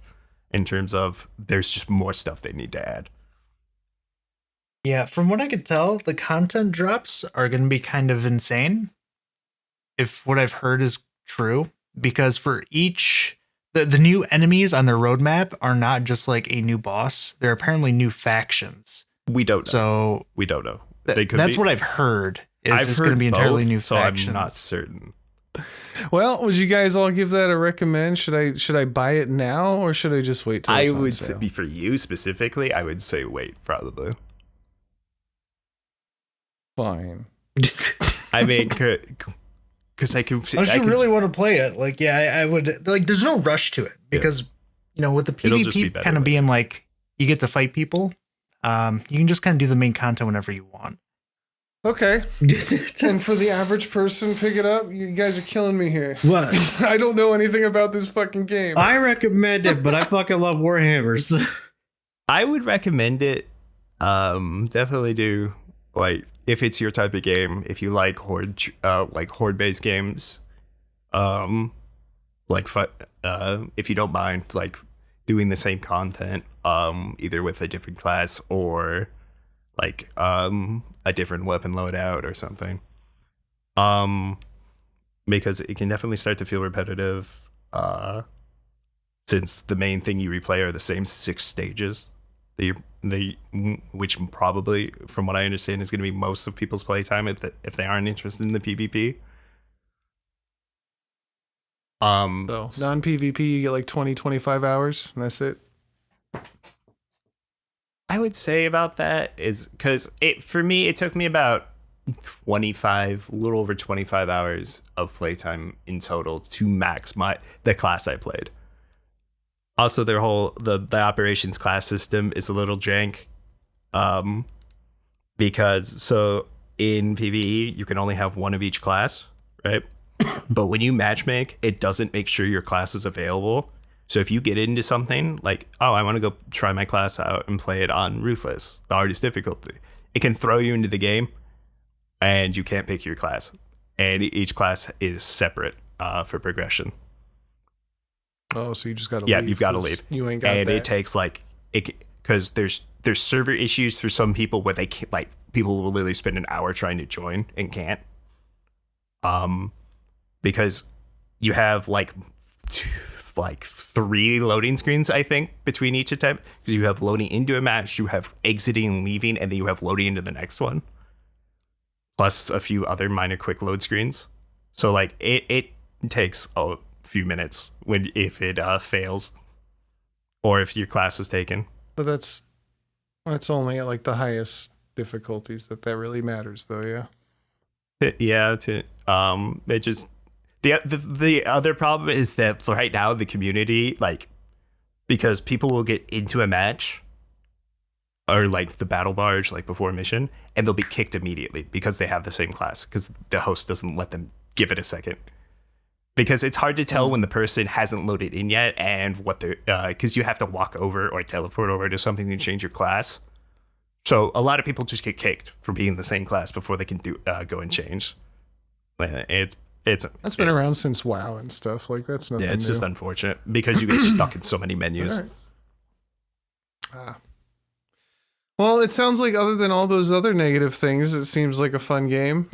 in terms of there's just more stuff they need to add. Yeah, from what I could tell, the content drops are going to be kind of insane. If what I've heard is true, because for each the new enemies on their roadmap are not just like a new boss. They're apparently new factions. We don't know. So we don't know. That's what I've heard. I've It's heard going to be entirely both, new so factions. I'm not certain. Well, would you guys all give that a recommend? Should I buy it now or should I just wait till it's I on would sale? say, for you specifically, I would say wait, probably. Fine. I mean, because I can. Unless you really want to play it, like, yeah, I would. Like, there's no rush to it because with the It'll just be PvP better kind of later. being like you get to fight people, you can just kind of do the main content whenever you want. Okay. And for the average person, pick it up. You guys are killing me here. What? I don't know anything about this fucking game. I recommend it, but I fucking love Warhammers. I would recommend it. Definitely do. Like, if it's your type of game, if you like horde-based games, if you don't mind like doing the same content, either with a different class or like a different weapon loadout or something, because it can definitely start to feel repetitive, since the main thing you replay are the same 6 stages. Which probably, from what I understand, is going to be most of people's playtime if they aren't interested in the PvP. So non-PvP, you get like 20, 25 hours, and that's it. I would say about that is because for me, it took me about a little over 25 hours of playtime in total to max the class I played. Also, their whole the operations class system is a little jank, because so in PvE you can only have one of each class, right? But when you matchmake, it doesn't make sure your class is available. So if you get into something like, oh, I want to go try my class out and play it on Ruthless, the hardest difficulty, it can throw you into the game and you can't pick your class. And each class is separate for progression. Oh, so you just got to Yeah, leave. you've got to leave. You ain't got and that. it takes because there's server issues for some people where they can't, like, people will literally spend an hour trying to join and can't. Because you have like 3 loading screens, I think, between each attempt. Because you have loading into a match, you have exiting and leaving, and then you have loading into the next one. Plus a few other minor quick load screens. So like it takes a few minutes if it fails, or if your class is taken. But that's only at like the highest difficulties that really matters, though. Yeah. Yeah. It just the other problem is that right now the community, like, because people will get into a match or like the battle barge like before a mission, and they'll be kicked immediately because they have the same class, because the host doesn't let them give it a second. Because it's hard to tell when the person hasn't loaded in yet and what they're, because you have to walk over or teleport over to something to change your class. So a lot of people just get kicked for being in the same class before they can go and change. That's been around since WoW and stuff. Like, that's nothing. Yeah, it's new. just unfortunate because you get stuck in so many menus. All right. Well, it sounds like other than all those other negative things, it seems like a fun game.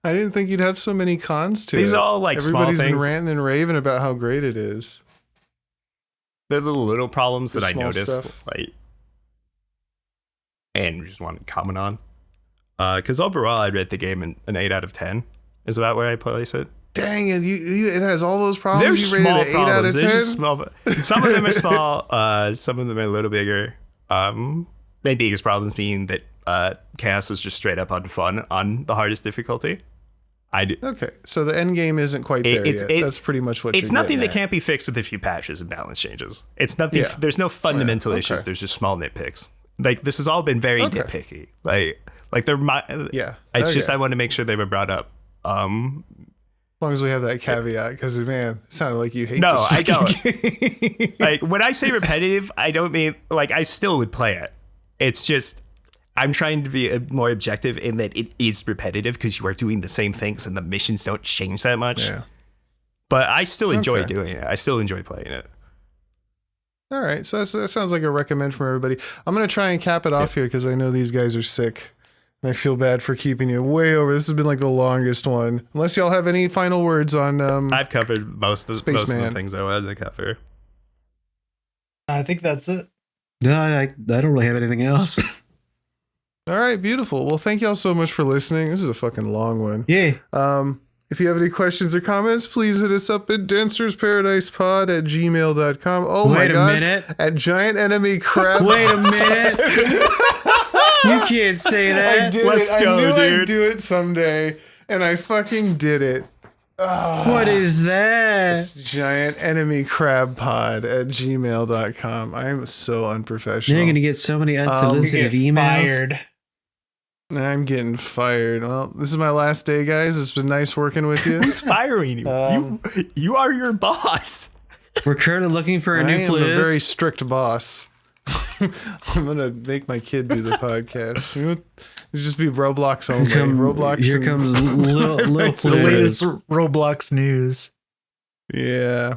I didn't think you'd have so many cons to it. These are all like Everybody's small been things. ranting and raving about how great it is. They're the little problems The that I small noticed, stuff. like, and just want to comment on. Because overall, I'd rate the game an 8 out of 10. Is about where I place it. Dang it! It has all those problems. There's You rated small it 8 out of problems. 10. They're just small. Some of them are small. Some of them are a little bigger. The biggest problems being that Chaos is just straight up unfun on the hardest difficulty. Okay, so the end game isn't quite there yet. That's pretty much what it's you're nothing getting that can't be fixed with a few patches and balance changes. It's nothing. Yeah. There's no fundamental Okay. issues. There's just small nitpicks. Like, this has all been very Okay. nitpicky. Like they're Yeah. It's just Okay. I want to make sure they were brought up. As long as we have that caveat, because man, it sounded like you hate No, this I fucking don't. game. Like, when I say repetitive, I don't mean like I still would play it. It's just I'm trying to be more objective in that it is repetitive because you are doing the same things and the missions don't change that much. Yeah. But I still enjoy Okay. doing it. I still enjoy playing it. All right, so that sounds like a recommend from everybody. I'm gonna try and cap it off here because I know these guys are sick I feel bad for keeping you way over. This has been like the longest one. Unless y'all have any final words on I've covered most of the things I wanted to cover. I think that's it. No, I don't really have anything else. All right, beautiful. Well, thank y'all so much for listening. This is a fucking long one. Yeah. If you have any questions or comments, please hit us up at dancersparadisepod@gmail.com. Oh my god. Wait a minute. At Giant Enemy Crab. Wait a minute. You can't say that. I did Let's it. go, I knew dude. I'd do it someday, and I fucking did it. What is that? It's Giant Enemy Crab Pod at gmail.com. I am so unprofessional. You're going to get so many unsolicited emails. Fired. I'm getting fired. Well, this is my last day, guys. It's been nice working with you. Who's firing you? You are your boss. We're currently looking for a I new am a very flute. strict boss. I'm gonna make my kid do the podcast. You know, it'll just be Roblox only. Roblox. Here and- comes little It's the The flute. latest Roblox news. Yeah.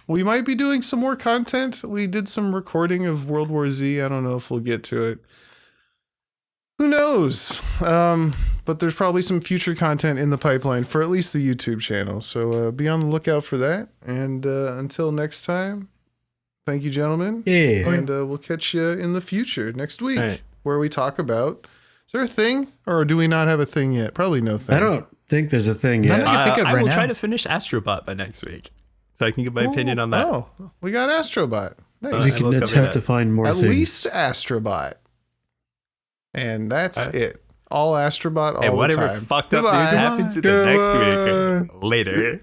We might be doing some more content. We did some recording of World War Z. I don't know if we'll get to it. Who knows? But there's probably some future content in the pipeline for at least the YouTube channel. So be on the lookout for that. And until next time, thank you, gentlemen. Yeah. And we'll catch you in the future next week, All right. where we talk about. Is there a thing, or do we not have a thing yet? Probably no thing. I don't think there's a thing yet. None of- I think of I right will now. try to finish Astrobot by next week, so I can give my opinion on that. Oh, we got Astrobot. Nice. We I will can cover attempt that. to find more At things. least Astrobot. And that's it. All Astrobot all And whatever the time. fucked up Goodbye. news happens in the next week. Later.